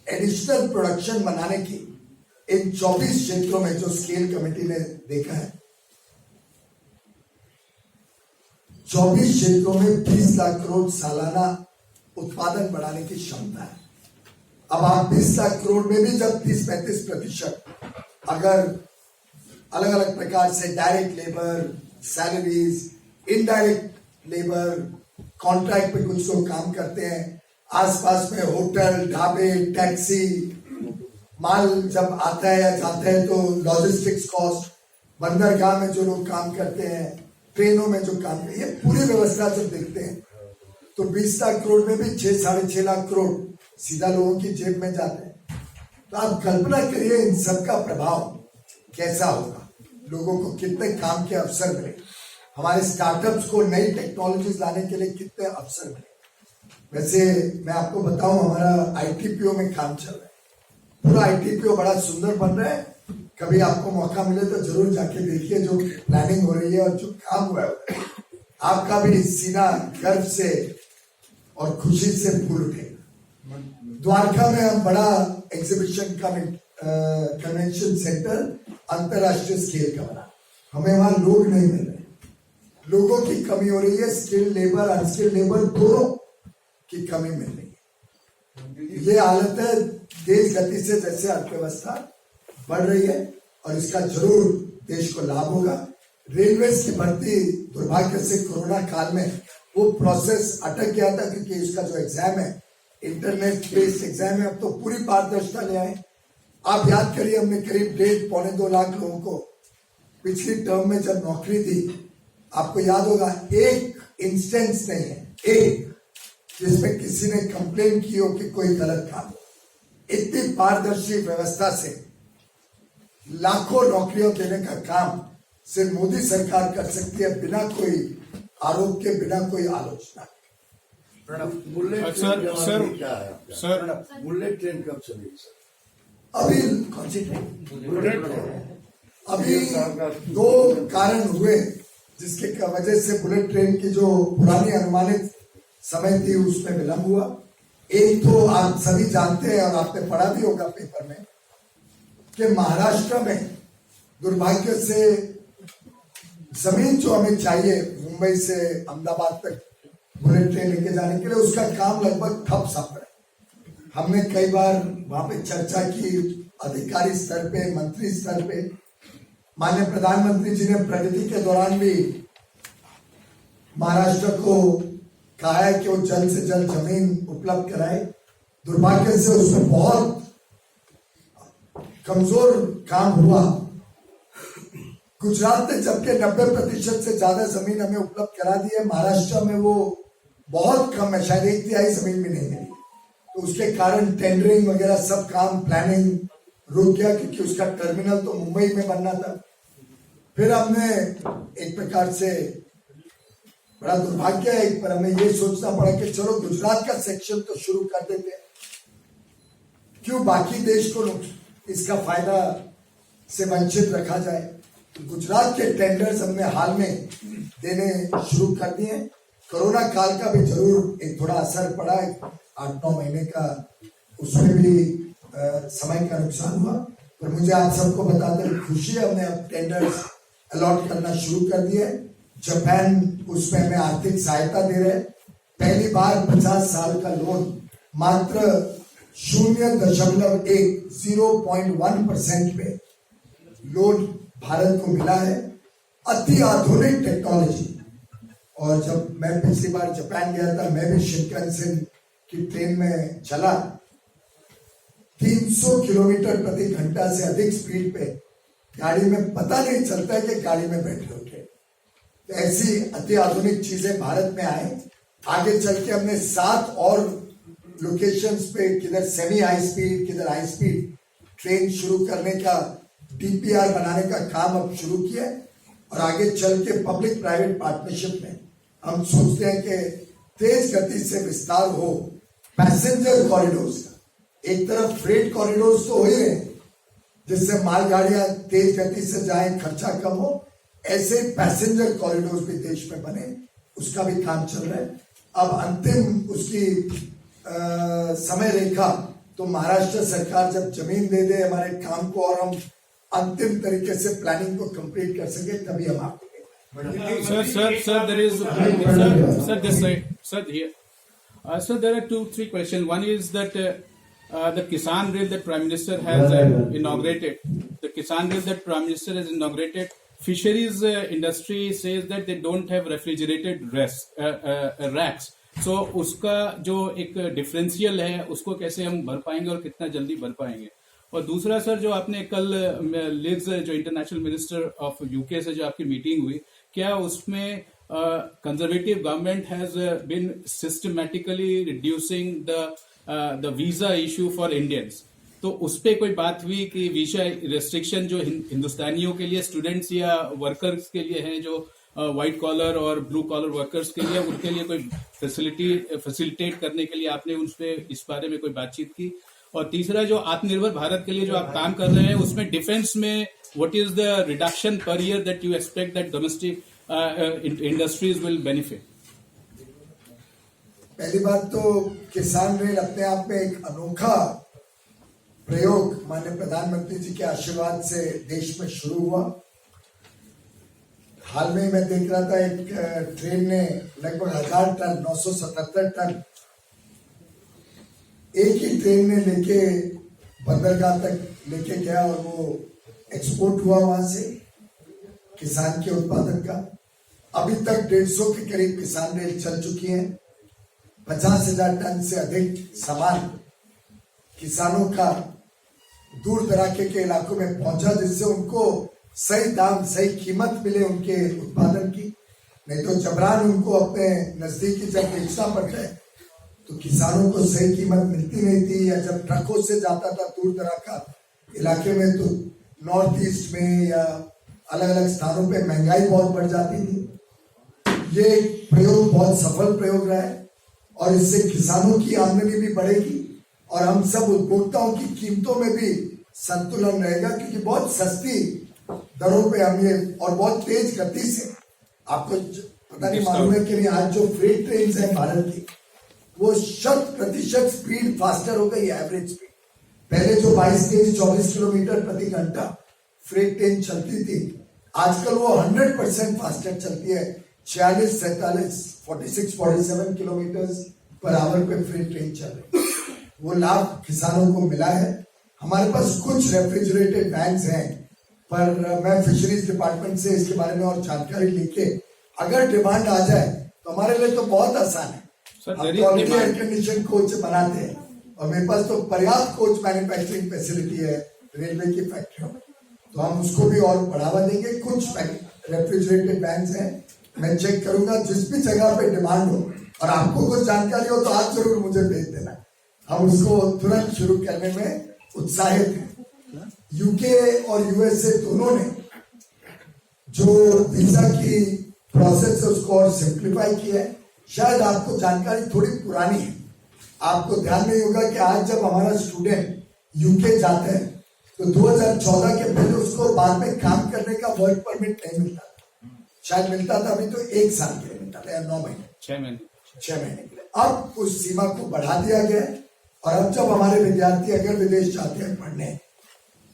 एडिशनल प्रोडक्शन बनाने की इन 24 क्षेत्रों में जो स्केल कमेटी ने देखा है, 24 क्षेत्रों में 20 लाख करोड़ सालाना उत्पादन बढ़ाने की क्षमता है। अब आप 20 लाख करोड़ में भी जब 30-35% अगर अलग अलग प्रकार से direct labour, salaries, indirect labour, contract पे कुछ लोग काम करते हैं, आसपास में होटल, ढाबे, टैक्सी, माल जब आता है या जाता है तो लॉजिस्टिक्स कॉस्ट, बंदरगाह में जो लोग काम करते हैं, ट्रेनों में जो काम करते हैं, ये पूरी व्यवस्था जब देखते हैं तो 20 लाख करोड़ में भी 6-6.5 लाख करोड़ सीधा लोगों की जेब में जाते हैं। तो आप कल्पना करिए इन सबका प्रभाव कैसा होगा, लोगों को कितने काम के अवसर मिले, हमारे स्टार्टअप्स को नई टेक्नोलॉजीज लाने के लिए कितने अवसर मिले। वैसे मैं आपको बताऊं, हमारा ITPO में काम चल रहा है, पूरा ITPO बड़ा सुंदर बन रहा है। कभी आपको मौका मिले तो जरूर जाके देखिए जो प्लानिंग हो रही है और जो काम हुआ है, आपका भी सीना गर्व से और खुशी से फूल उठेगा। द्वारका में हम बड़ा एग्जीबिशन कन्वेंशन सेंटर अंतरराष्ट्रीय स्केल का बना, हमें वहां लोग नहीं मिल रहे, लोगों की कमी हो रही है, स्किल्ड लेबर, अनस्किल्ड लेबर दोनों की कमी मिल रही है। ये हालत है तेज गति से जैसे अर्थव्यवस्था बढ़ रही है, और इसका जरूर देश को लाभ होगा। रेलवे की भर्ती दुर्भाग्य से कोरोना काल में वो प्रोसेस अटक गया था, क्योंकि इसका जो एग्जाम है इंटरनेट बेस्ड एग्जाम है। अब तो पूरी पारदर्शिता ले आए। आप याद करिए, हमने करीब 1.5-2 लाख लोगों को पिछली टर्म में जब नौकरी दी, आपको याद होगा एक इंस्टेंस नहीं है, एक जिसमें किसी ने कंप्लेन की हो कि कोई गलत काम हो। इतनी पारदर्शी व्यवस्था से लाखों नौकरियों देने का काम सिर्फ मोदी सरकार कर सकती है, बिना कोई आरोप के, बिना कोई आलोचना के। बुलेट ट्रेन कब चलेगी सर? अभी कौन सी ट्रेन? अभी 2 कारण हुए जिसके वजह से बुलेट ट्रेन की जो पुरानी अनुमानित समय थी उसमें विलंब हुआ। एक तो आप सभी जानते हैं और आपने पढ़ा भी होगा पेपर में कि महाराष्ट्र में दुर्भाग्य से जमीन जो हमें चाहिए मुंबई से अहमदाबाद तक बुलेट ट्रेन लेके जाने के लिए, उसका काम लगभग ठप सा पड़ा। हमने कई बार वहां पे चर्चा की, अधिकारी स्तर पे, मंत्री स्तर पे। माननीय प्रधानमंत्री जी ने प्रगति के दौरान भी महाराष्ट्र को कहा है कि वो जल्द से जल्द जमीन उपलब्ध कराए। दुर्भाग्य से उसमें बहुत कमजोर काम हुआ। गुजरात ने जबकि 90% से ज्यादा जमीन हमें उपलब्ध करा दी है, महाराष्ट्र में वो बहुत कम है, शायद 1/3 जमीन भी नहीं मिली। तो उसके कारण टेंडरिंग वगैरह सब काम, प्लानिंग रुक गया, क्योंकि उसका टर्मिनल तो मुंबई में बनना था। फिर हमने एक प्रकार से, बड़ा दुर्भाग्य है, पर हमें ये सोचना पड़ा कि चलो गुजरात का सेक्शन तो शुरू कर देते हैं, क्यों बाकी देश को इसका फायदा से वंचित रखा जाए। गुजरात के टेंडर्स हमने हाल में देने शुरू कर दिए। कोरोना काल का भी जरूर एक थोड़ा असर पड़ा, 8-9 महीने का उसमें भी समय का नुकसान हुआ, पर मुझे आप सबको बताते हुए खुशी है, हमने अब टेंडर्स अलॉट करना शुरू कर दिए। जापान उसमें हमें आर्थिक सहायता दे रहे हैं। पहली बार 50 साल का लोन मात्र 0.1% पे लोन भारत को मिला है। अति आधुनिक टेक्नोलॉजी। और जब मैं पिछली बार जापान गया था, मैं भी शिनकानसेन की ट्रेन में चला, 300 किलोमीटर प्रति घंटा से अधिक स्पीड पे गाड़ी में पता नहीं चलता है कि गाड़ी में बैठे होते। तो ऐसी अति आधुनिक चीजें भारत में आए। आगे चल के हमने 7 और लोकेशंस पे किधर सेमी हाई स्पीड किधर हाई स्पीड ट्रेन शुरू करने का डीपीआर बनाने का काम अब शुरू किया। और आगे चल के पब्लिक प्राइवेट पार्टनरशिप में हम सोचते हैं कि तेज गति से विस्तार हो पैसेंजर कॉरिडोर्स का। एक तरफ फ्रेट कॉरिडोर्स तो हो ही रहे जिससे मालगाड़ियां तेज गति से जाएं, खर्चा कम हो, ऐसे पैसेंजर कॉरिडोर्स भी देश में बने, उसका भी काम चल रहा है। अब अंतिम उसकी समय रेखा तो महाराष्ट्र सरकार जब जमीन दे दे हमारे काम को और हम अंतिम तरीके से प्लानिंग को कंप्लीट कर सके, तभी हम आपको there are 2-3 questions. One is that the Kisan Rail that Prime Minister has inaugurated, fisheries industry says that they don't have refrigerated racks. So उसका जो एक डिफरेंशियल है उसको कैसे हम भर पाएंगे और कितना जल्दी भर पाएंगे। और दूसरा सर, जो आपने कल लिग्स जो इंटरनेशनल मिनिस्टर ऑफ यूके से जो आपकी मीटिंग हुई, क्या उसमें conservative government has been systematically reducing the visa issue for Indians, तो उस पर कोई बात हुई कि वीजा रेस्ट्रिक्शन जो हिंदुस्तानियों के लिए, स्टूडेंट्स या वर्कर्स के लिए हैं, जो व्हाइट कॉलर और ब्लू कॉलर वर्कर्स के लिए, उनके लिए कोई फैसिलिटेट करने के लिए आपने उस पर इस बारे में कोई बातचीत की? और तीसरा, जो आत्मनिर्भर भारत के लिए जो आप काम कर रहे हैं, उसमें डिफेंस में what is the reduction per year that you expect that domestic industries will benefit? पहली बात तो किसान रेल अपने आप में एक अनोखा प्रयोग माननीय प्रधानमंत्री जी के आशीर्वाद से देश में शुरू हुआ। हाल में मैं देख रहा था एक ट्रेन ने लगभग 1000 टन 977 टन एक ही ट्रेन ने लेके बंदरगाह तक लेके गया और वो एक्सपोर्ट हुआ वहां से किसान के उत्पादन का। अभी तक 150 के करीब किसान रेल चल चुकी है। 50,000 टन से अधिक सामान किसानों का दूर दराके के इलाकों में पहुंचा, जिससे उनको सही दाम सही कीमत मिले उनके उत्पादन की। नहीं तो जबरान उनको अपने नजदीकी जब बेचना पड़ता है तो किसानों को सही कीमत मिलती नहीं थी, या जब ट्रकों से जाता था दूर दराका इलाके में तो नॉर्थ ईस्ट में या अलग अलग स्थानों पे महंगाई बहुत बढ़ जाती थी। ये प्रयोग बहुत सफल प्रयोग रहा है और इससे किसानों की आमदनी भी बढ़ेगी और हम सब उपभोक्ताओं की कीमतों में भी संतुलन रहेगा, क्योंकि बहुत सस्ती दरों पे हम ये और बहुत तेज गति से, आपको पता नहीं मालूम है कि नहीं, आज जो फ्रेट ट्रेन है भारत की वो 100% स्पीड फास्टर हो गई, एवरेज स्पीड। पहले जो 22-24 किलोमीटर प्रति घंटा फ्रेट ट्रेन चलती थी, आजकल वो 100% फास्टर चलती है। 46-47 46-47 किलोमीटर पर आवर पे फ्रेट ट्रेन चल रही है। वो लाभ किसानों को मिला है। हमारे पास कुछ रेफ्रिजरेटेड वैन्स हैं, पर मैं फिशरीज डिपार्टमेंट से इसके बारे में और जानकारी लेके अगर डिमांड आ जाए तो हमारे लिए तो बहुत आसान है। एयर कंडीशन कोच बनाते हैं और मेरे पास तो पर्याप्त कोच मैन्युफैक्चरिंग फैसिलिटी है रेलवे की फैक्ट्रियों में, तो हम उसको भी और बढ़ावा देंगे। कुछ रेफ्रिजरेटेड वैन्स हैं, मैं चेक करूंगा जिस भी जगह पे डिमांड हो और आपको कुछ जानकारी हो तो आप जरूर मुझे भेज देना, हम उसको तुरंत शुरू करने में उत्साहित हैं। यूके और यूएसए दोनों ने जो वीजा की प्रोसेस है उसको और सिंप्लीफाई किया है। शायद आपको जानकारी थोड़ी पुरानी है, आपको ध्यान नहीं होगा कि आज जब हमारा स्टूडेंट यूके जाता है तो 2014 के पहले उसको बाद में काम करने का वर्क परमिट नहीं मिलता था, शायद मिलता था, अभी तो 1 साल के लिए मिलता था या 9 महीने 6 महीने 6 महीने के लिए। अब उस सीमा को बढ़ा दिया गया है और अब जब हमारे विद्यार्थी अगर विदेश जाते हैं पढ़ने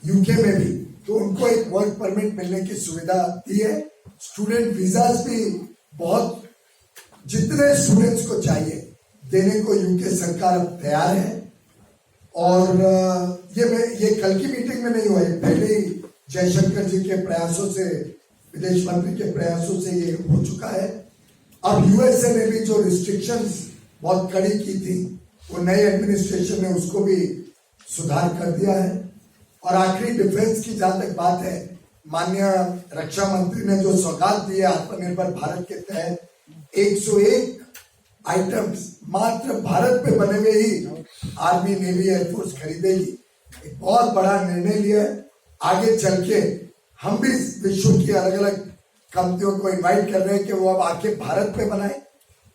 यूके में भी, तो उनको एक वर्क परमिट मिलने की सुविधा दी है। स्टूडेंट वीजास भी बहुत जितने स्टूडेंट्स को चाहिए देने को यूके सरकार अब तैयार है। और ये कल की मीटिंग में नहीं हुआ, ये पहले ही जयशंकर जी के प्रयासों से, विदेश मंत्री के प्रयासों से ये हो चुका है। अब यूएसए ने भी जो रिस्ट्रिक्शंस बहुत कड़ी की थी, वो नए एडमिनिस्ट्रेशन ने उसको भी सुधार कर दिया है। और आखिरी डिफेंस की जहां तक बात है, माननीय रक्षा मंत्री ने जो सौगात दी है आत्मनिर्भर भारत के तहत 101 आइटम्स मात्र भारत पे बने हुए ही आर्मी, नेवी, एयरफोर्स खरीदेगी, एक बहुत बड़ा निर्णय लिया है। आगे चल के हम भी विश्व की अलग अलग कंपनियों को इनवाइट कर रहे हैं कि वो अब आके भारत पे बनाए,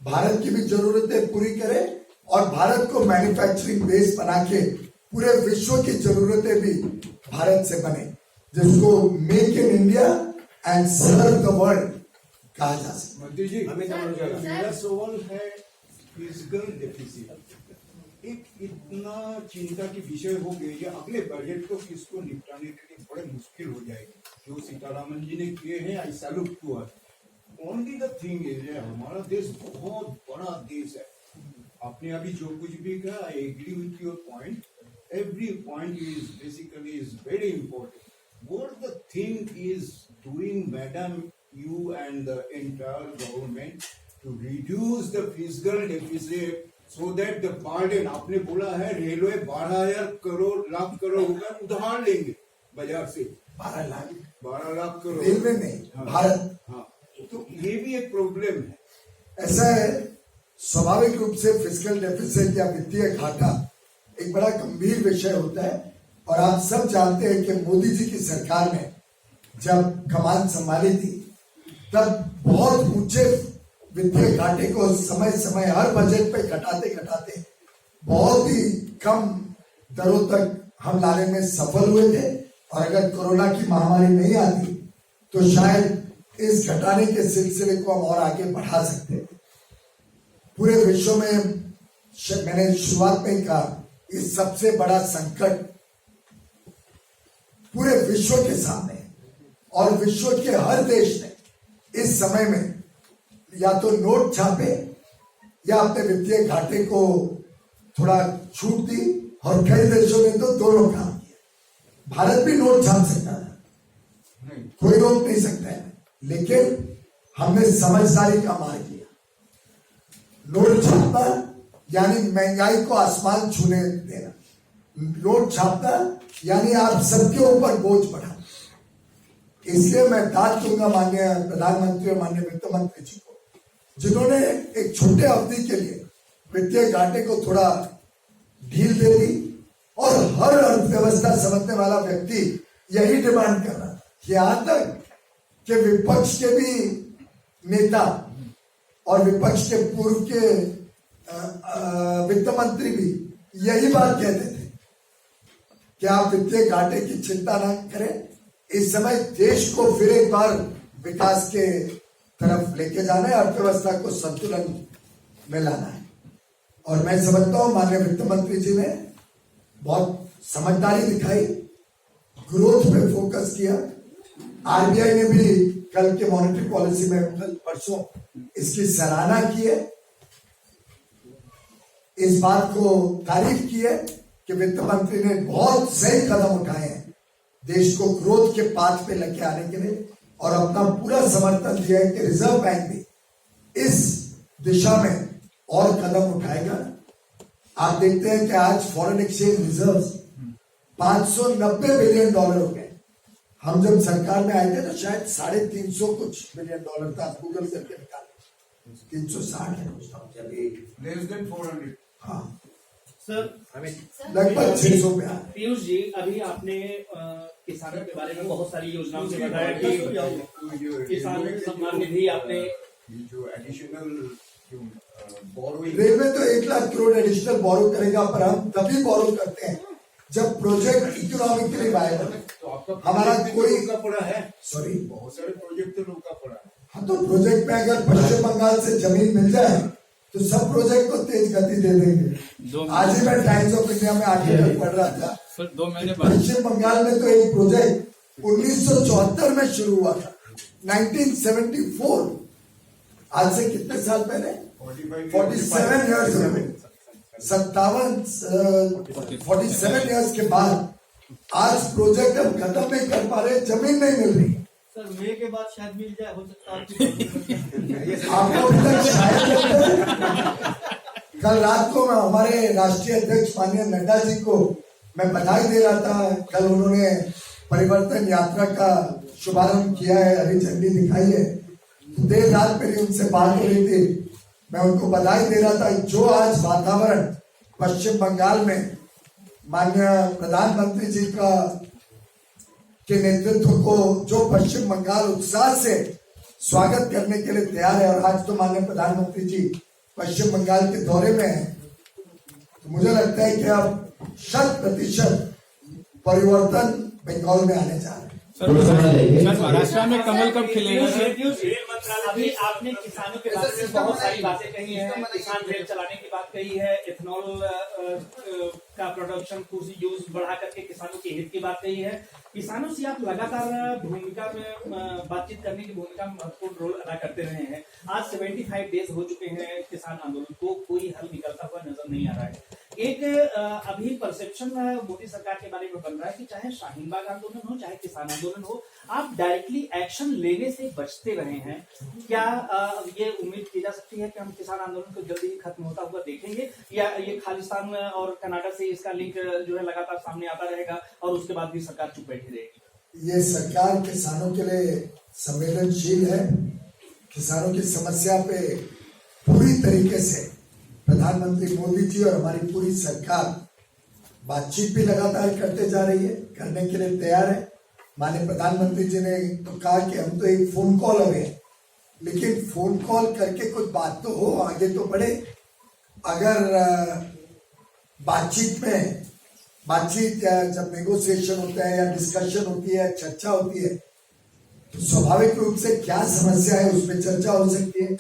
भारत की भी जरूरतें पूरी करे और भारत को मैन्युफैक्चरिंग बेस बना के पूरे विश्व की जरूरतें भी भारत से बने, जिसको make in India and serve the world कहा जा सकता है। मंत्री जी, मेरा सवाल है फिजिकल डेफिसिट, एक इतना चिंता की विषय हो गई है, अगले बजट को किसको निपटाने के लिए बड़े मुश्किल हो जाएगी। जो सीतारामन जी ने किए हैं, I salute to her. Only the thing is, हमारा देश बहुत बड़ा देश है। आपने अभी जो कुछ भी कहा, I agree with your point, every point is basically is very important. What the thing is doing madam, you and the entire government to reduce the fiscal deficit so that the burden, आपने बोला है railway 12,000 lakh crore रुपए उधार लेंगे बाजार से, 12 lakh crore railway नहीं, भारत। हाँ, तो ये भी एक प्रॉब्लम है। ऐसा है, स्वाभाविक रूप से फिजिकल डेफिसिट या वित्तीय घाटा एक बड़ा गंभीर विषय होता है। और आप सब जानते हैं कि मोदी जी की सरकार ने जब कमान संभाली थी, तब बहुत ऊंचे वित्तीय घाटे को समय समय हर बजट पे घटाते घटाते बहुत ही कम दरों तक हम लाने में सफल हुए थे। और अगर कोरोना की महामारी नहीं आती तो शायद इस घटाने के सिलसिले को हम और आगे बढ़ा सकते थे। पूरे विश्व में, मैंने शुरुआत में कहा, इस सबसे बड़ा संकट पूरे विश्व के सामने है और विश्व के हर देश ने इस समय में या तो नोट छापे या अपने वित्तीय घाटे को थोड़ा छूट दी, और कई देशों ने तो दोनों काम किया। भारत भी नोट छाप सकता था, कोई रोक नहीं सकता है, लेकिन हमने समझदारी का मार्ग लिया। नोट छापना यानी महंगाई को आसमान छूने देना, नोट छापना यानी आप सबके ऊपर बोझ बढ़ाना। इसलिए मैं दाद दूंगा माननीय प्रधानमंत्री और माननीय वित्त मंत्री जी को, जिन्होंने एक छोटे अवधि के लिए वित्तीय घाटे को थोड़ा ढील दे दी। और हर अर्थव्यवस्था समझने वाला व्यक्ति यही डिमांड कर रहा था, यहाँ तक कि विपक्ष के भी नेता और विपक्ष के पूर्व के वित्त मंत्री भी यही बात कहते थे कि आप वित्तीय घाटे की चिंता ना करें, इस समय देश को फिर एक बार विकास के तरफ लेके जाना है, अर्थव्यवस्था को संतुलन में लाना है। और मैं समझता हूं माननीय वित्त मंत्री जी ने बहुत समझदारी दिखाई, ग्रोथ पे फोकस किया। आरबीआई ने भी कल के मॉनेटरी पॉलिसी में, कल परसों, इसकी सराहना की है, इस बात को तारीफ की है कि वित्त मंत्री ने बहुत सही कदम उठाए हैं देश को ग्रोथ के पाथ पे लेके आने के लिए, और अपना पूरा समर्थन दिया है कि रिजर्व बैंक भी इस दिशा में और कदम उठाएगा। आप देखते हैं कि आज फॉरेन एक्सचेंज रिजर्व्स $590 बिलियन हो गए। हम जब सरकार में आए थे तो शायद $350 कुछ बिलियन था, गूगल करके निकाले, 360 है, लेस देन 400। हाँ सर, लगभग 600 पे आ पीयूष जी, अभी आपने किसानों के बारे में बहुत सारी योजनाओं से बताया कि किसान सम्मान निधि आपने जो एडिशनल बोरोइंग, रेलवे तो 1 लाख करोड़ एडिशनल बोरो करेगा, पर हम तभी बोरो करते हैं जब प्रोजेक्ट इकोनॉमिकली वायबल है, तो आपका हमारा प्रोजेक्ट भी कोई- तो रुका पड़ा है, सॉरी, बहुत सारे प्रोजेक्ट तो रुका पड़ा है। हाँ तो प्रोजेक्ट में अगर पश्चिम बंगाल से जमीन मिल जाए तो सब प्रोजेक्ट को तेज गति दे देंगे। आज ही मैं टाइम्स ऑफ इंडिया में आर्टिकल पढ़ रहा था, सर 2 महीने बाद पश्चिम बंगाल में तो एक प्रोजेक्ट 1974 में शुरू हुआ था, 1974। आज से कितने साल पहले? 47 ईयर्स अगो, 47 ईयर्स के बाद आज प्रोजेक्ट हम खत्म नहीं कर पा रहे, जमीन नहीं मिल रही। सर मई के बाद शायद मिल जाए, हो सकता है आपको अभी तक शायद लगता है। कल रात को मैं हमारे राष्ट्रीय अध्यक्ष माननीय नड्डा जी को मैं बधाई दे रहा था। कल उन्होंने परिवर्तन यात्रा का शुभारंभ किया है, हरी झंडी दिखाई है। तो देर रात मेरी उनसे बात हो रही थी, मैं उनको बधाई दे रहा था। जो आज वातावरण पश्चिम बंगाल में माननीय प्रधानमंत्री जी का के नेतृत्व को जो पश्चिम बंगाल उत्साह से स्वागत करने के लिए तैयार है, और आज तो माननीय प्रधानमंत्री जी पश्चिम बंगाल के दौरे में हैं, तो मुझे लगता है कि अब 100% परिवर्तन बंगाल में आने जा रहे हैं। सर महाराष्ट्र में कमल कब खिलेगा सर? रेल मंत्रालय अभी आपने किसानों के बारे में बहुत सारी बातें कही हैं, किसान रेल चलाने की बात कही है, इथेनॉल का प्रोडक्शन कृषि यूज बढ़ा करके किसानों के हित की बात कही है। किसानों से आप लगातार भूमिका में बातचीत करने की भूमिका में महत्वपूर्ण रोल अदा करते रहे हैं। आज 75 डेज हो चुके हैं किसान आंदोलन को, कोई हल निकलता हुआ नजर नहीं आ रहा है। एक अभी परसेप्शन मोदी सरकार के बारे में बन रहा है कि चाहे शाहीन बाग आंदोलन हो, चाहे किसान आंदोलन हो, आप डायरेक्टली एक्शन लेने से बचते रहे हैं। क्या ये उम्मीद की जा सकती है कि हम किसान आंदोलन को जल्दी ही खत्म होता हुआ देखेंगे, या ये खालिस्तान और कनाडा से इसका लिंक जो है लगातार सामने आता रहेगा और उसके बाद भी सरकार चुप बैठी रहेगी? ये सरकार किसानों के लिए संवेदनशील है। किसानों की समस्या पे पूरी तरीके से प्रधानमंत्री मोदी जी और हमारी पूरी सरकार बातचीत भी लगातार करते जा रही है, करने के लिए तैयार है। माननीय प्रधानमंत्री जी ने तो कहा कि हम तो एक फोन कॉल अवे, लेकिन फोन कॉल करके कुछ बात तो हो, आगे तो बढ़े। अगर बातचीत या जब नेगोशिएशन होता है या डिस्कशन होती है, चर्चा होती है, तो स्वाभाविक रूप से क्या समस्या है उस पर चर्चा हो सकती है।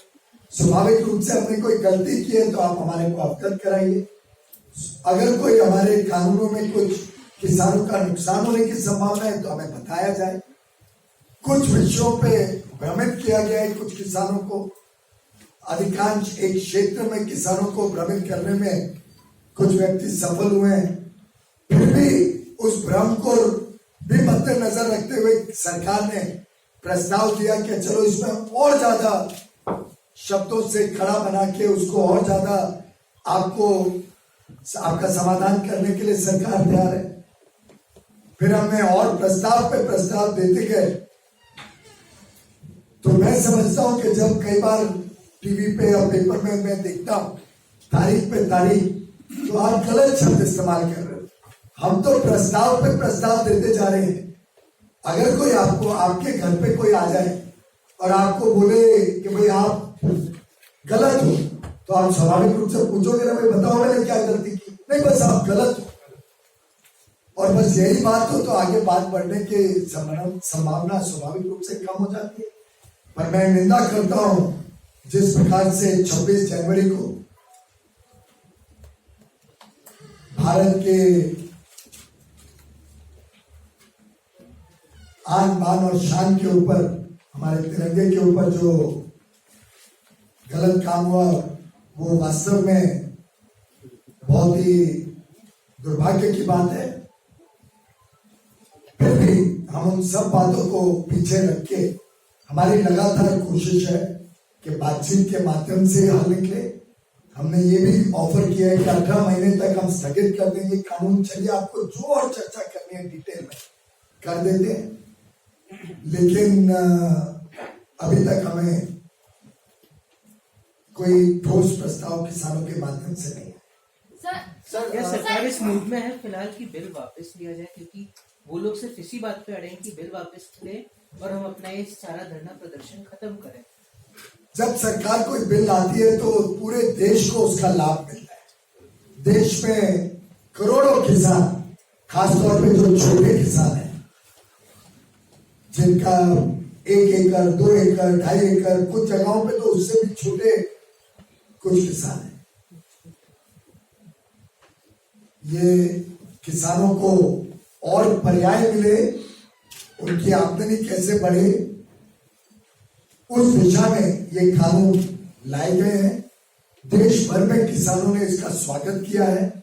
स्वाभाविक रूप से हमने कोई गलती की है तो आप हमारे को अवगत कराइए। अगर कोई हमारे कानूनों में कुछ किसानों का नुकसान होने की संभावना है तो हमें बताया जाए। कुछ विषयों पे भ्रमित किया गया है कुछ किसानों को, अधिकांश एक क्षेत्र में किसानों को भ्रमित करने में कुछ व्यक्ति सफल हुए हैं। फिर भी उस भ्रम को भी मद्देनजर रखते हुए सरकार ने प्रस्ताव दिया कि चलो इसमें और ज्यादा शब्दों से खड़ा बना के उसको और ज्यादा आपका समाधान करने के लिए सरकार तैयार है। फिर हमने और प्रस्ताव पे प्रस्ताव देते गए। तो मैं समझता हूं कि जब कई बार टीवी पे या पेपर में मैं देखता हूं तारीख पे तारीख, तो आप गलत शब्द इस्तेमाल कर रहे हो। हम तो प्रस्ताव पे प्रस्ताव देते जा रहे हैं। अगर कोई आपके घर पे कोई आ जाए और आपको बोले कि भाई आप गलत हो, तो आप स्वाभाविक रूप से पूछोगे ना, भाई बताओ मैंने क्या गलती की? नहीं, बस आप गलत हो। और बस यही बात हो तो आगे बात बढ़ने की संभावना स्वाभाविक रूप से कम हो जाती है। पर मैं निंदा करता हूं जिस प्रकार से 26 जनवरी को भारत के आन बान और शान के ऊपर, हमारे तिरंगे के ऊपर जो गलत काम हुआ, वो वास्तव में बहुत ही दुर्भाग्य की बात है। फिर भी हम उन सब बातों को पीछे रख के हमारी लगातार कोशिश है कि बातचीत के माध्यम से हल निकले। हमने ये भी ऑफर किया है कि 18 महीने तक हम स्थगित कर देंगे कानून। चलिए, आपको जो और चर्चा करनी है डिटेल में कर देते हैं, लेकिन अभी तक हमें कोई ठोस प्रस्ताव किसानों के माध्यम से नहीं है। सर सरकार इस मूड में है फिलहाल कि बिल वापस लिया जाए, क्योंकि वो लोग सिर्फ इसी बात पे अड़े हैं कि बिल वापस ले और हम अपना ये सारा धरना प्रदर्शन खत्म करें। जब सरकार कोई बिल आती है तो पूरे देश को उसका लाभ मिलता है। देश में करोड़ों किसान खासतौर पे जो छोटे किसान हैं, जिनका 1 एकड़, 2 एकड़, 2.5 एकड़, कुछ जगहों पे तो उससे भी छोटे कुछ किसान हैं। ये किसानों को और पर्याय मिले, उनकी आमदनी कैसे बढ़े, उस दिशा में ये कानून लाए गए हैं। देश भर में किसानों ने इसका स्वागत किया है।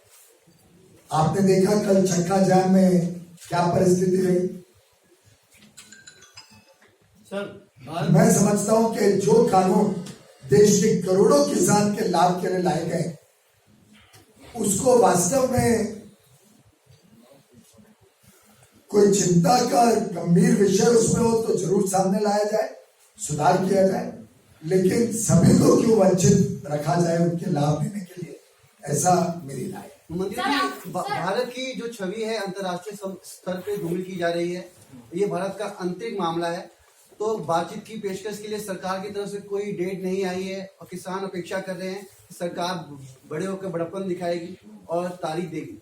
आपने देखा कल चक्का जाम में क्या परिस्थिति रही। सर मैं समझता हूं कि जो कानून देश के करोड़ों किसान के लाभ के लिए लाए गए, उसको वास्तव में कोई चिंता का गंभीर विषय उसमें हो तो जरूर सामने लाया जाए, सुधार किया जाए, लेकिन सभी को क्यों वंचित रखा जाए उनके लाभ देने के लिए, ऐसा मेरी राय है। मंत्री जी, भारत की जो छवि है अंतर्राष्ट्रीय स्तर पे धूमिल की जा रही है। ये भारत का आंतरिक मामला है, तो बातचीत की पेशकश के लिए सरकार की तरफ से कोई डेट नहीं आई है और किसान अपेक्षा कर रहे हैं कि सरकार बड़े होकर बड़प्पन दिखाएगी और तारीख देगी।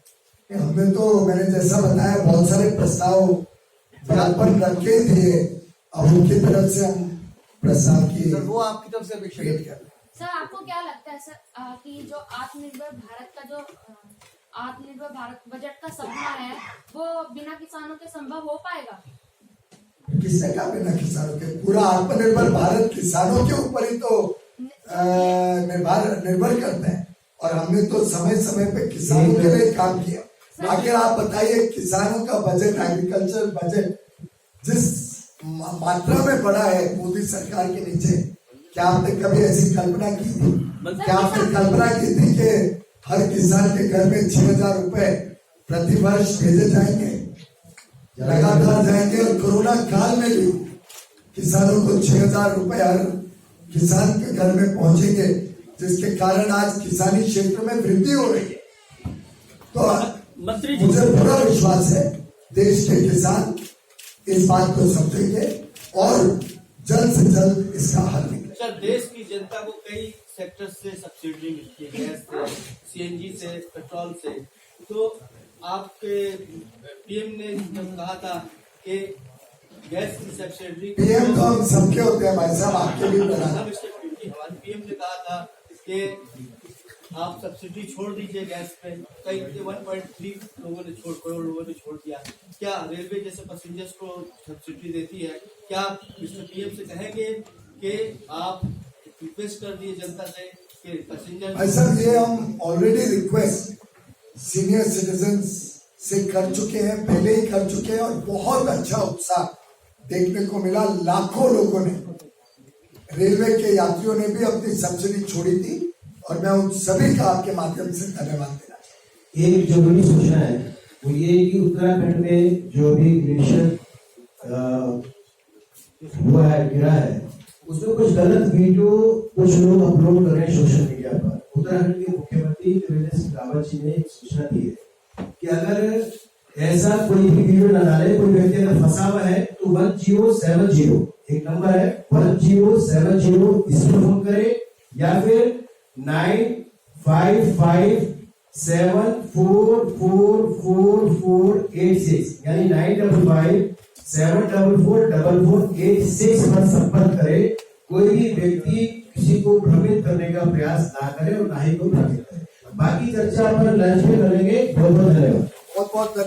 हमने तो, मैंने जैसा बताया, बहुत सारे प्रस्ताव पर रखे थे, अब उनकी तरफ से हम प्रस्ताव की सर वो आपकी तरफ से अपेक्षा वेट कर रहे हैं। सर आपको क्या लगता है सर कि जो आत्मनिर्भर भारत का जो आत्मनिर्भर भारत बजट का सपना है वो बिना किसानों के संभव हो पाएगा? किसने कहा बिना किसानों के? पूरा आत्मनिर्भर भारत किसानों के ऊपर ही तो निर्भर करते हैं, और हमने तो समय समय पे किसानों के लिए काम किया। आखिर आप बताइए, किसानों का बजट, एग्रीकल्चर बजट जिस मात्रा में बढ़ा है मोदी सरकार के नीचे, क्या आपने कभी ऐसी कल्पना की थी? क्या आपने कल्पना की थी कि हर किसान के घर में 6,000 रुपए प्रति वर्ष भेजे जाएंगे, लगातार जाएंगे, और कोरोना काल में भी किसानों को 6,000 रुपए हर किसान के घर में पहुंचेंगे, जिसके कारण आज किसानी क्षेत्र में वृद्धि हो रही है। तो मंत्री जी, मुझे पूरा विश्वास है देश के किसान इस बात को समझेंगे और जल्द से जल्द इसका हल निकले। सर, देश की जनता को कई सेक्टर से सब्सिडी मिलती है, गैस से, सीएनजी से, पेट्रोल से। तो आपके पीएम ने जब कहा था कि गैस की सब्सिडी, पीएम तो हम सबके होते हैं भाई साहब, आपके भी बना। हमारे पीएम ने कहा था कि आप सब्सिडी छोड़ दीजिए गैस पे। कई 1.3 करोड़ लोगों ने छोड़ दिया। क्या रेलवे जैसे पैसेंजर्स को सब्सिडी देती है? क्या मिस्टर पीएम से कहेंगे कि आप रिक्वेस्ट कर दिए जनता से कि पैसेंजर? ऐसा ये हम ऑलरेडी रिक्वेस्ट सीनियर सिटीजन्स से कर चुके हैं, पहले ही कर चुके हैं, और बहुत अच्छा उत्साह देखने को मिला। लाखों लोगों ने, रेलवे के यात्रियों ने भी अपनी सब्सिडी छोड़ी थी, और मैं उन सभी का आपके माध्यम से धन्यवाद देना चाहता हूँ। एक जरूरी सूचना है, वो ये कि उत्तराखंड में जो भी ग्लेशियर हुआ है, गिरा है, उसमें कुछ गलत वीडियो कुछ लोग अपलोड कर रहे हैं सोशल मीडिया पर। उत्तराखंड के मुख्यमंत्री त्रिवेंद्र सिंह रावत जी ने एक सूचना दी है कि अगर ऐसा कोई भी वीडियो न डाले, कोई व्यक्ति अगर फंसा हुआ है तो 1070, एक नंबर है 1070, इस पर फोन करे, या फिर 9557444486 यानी 955-744-4486 पर संपर्क करे। कोई भी व्यक्ति किसी को भ्रमित करने का प्रयास ना करे और ना ही को भ्रमित करे। बाकी चर्चा अपन लंच में करेंगे। बहुत बहुत धन्यवाद। बहुत बहुत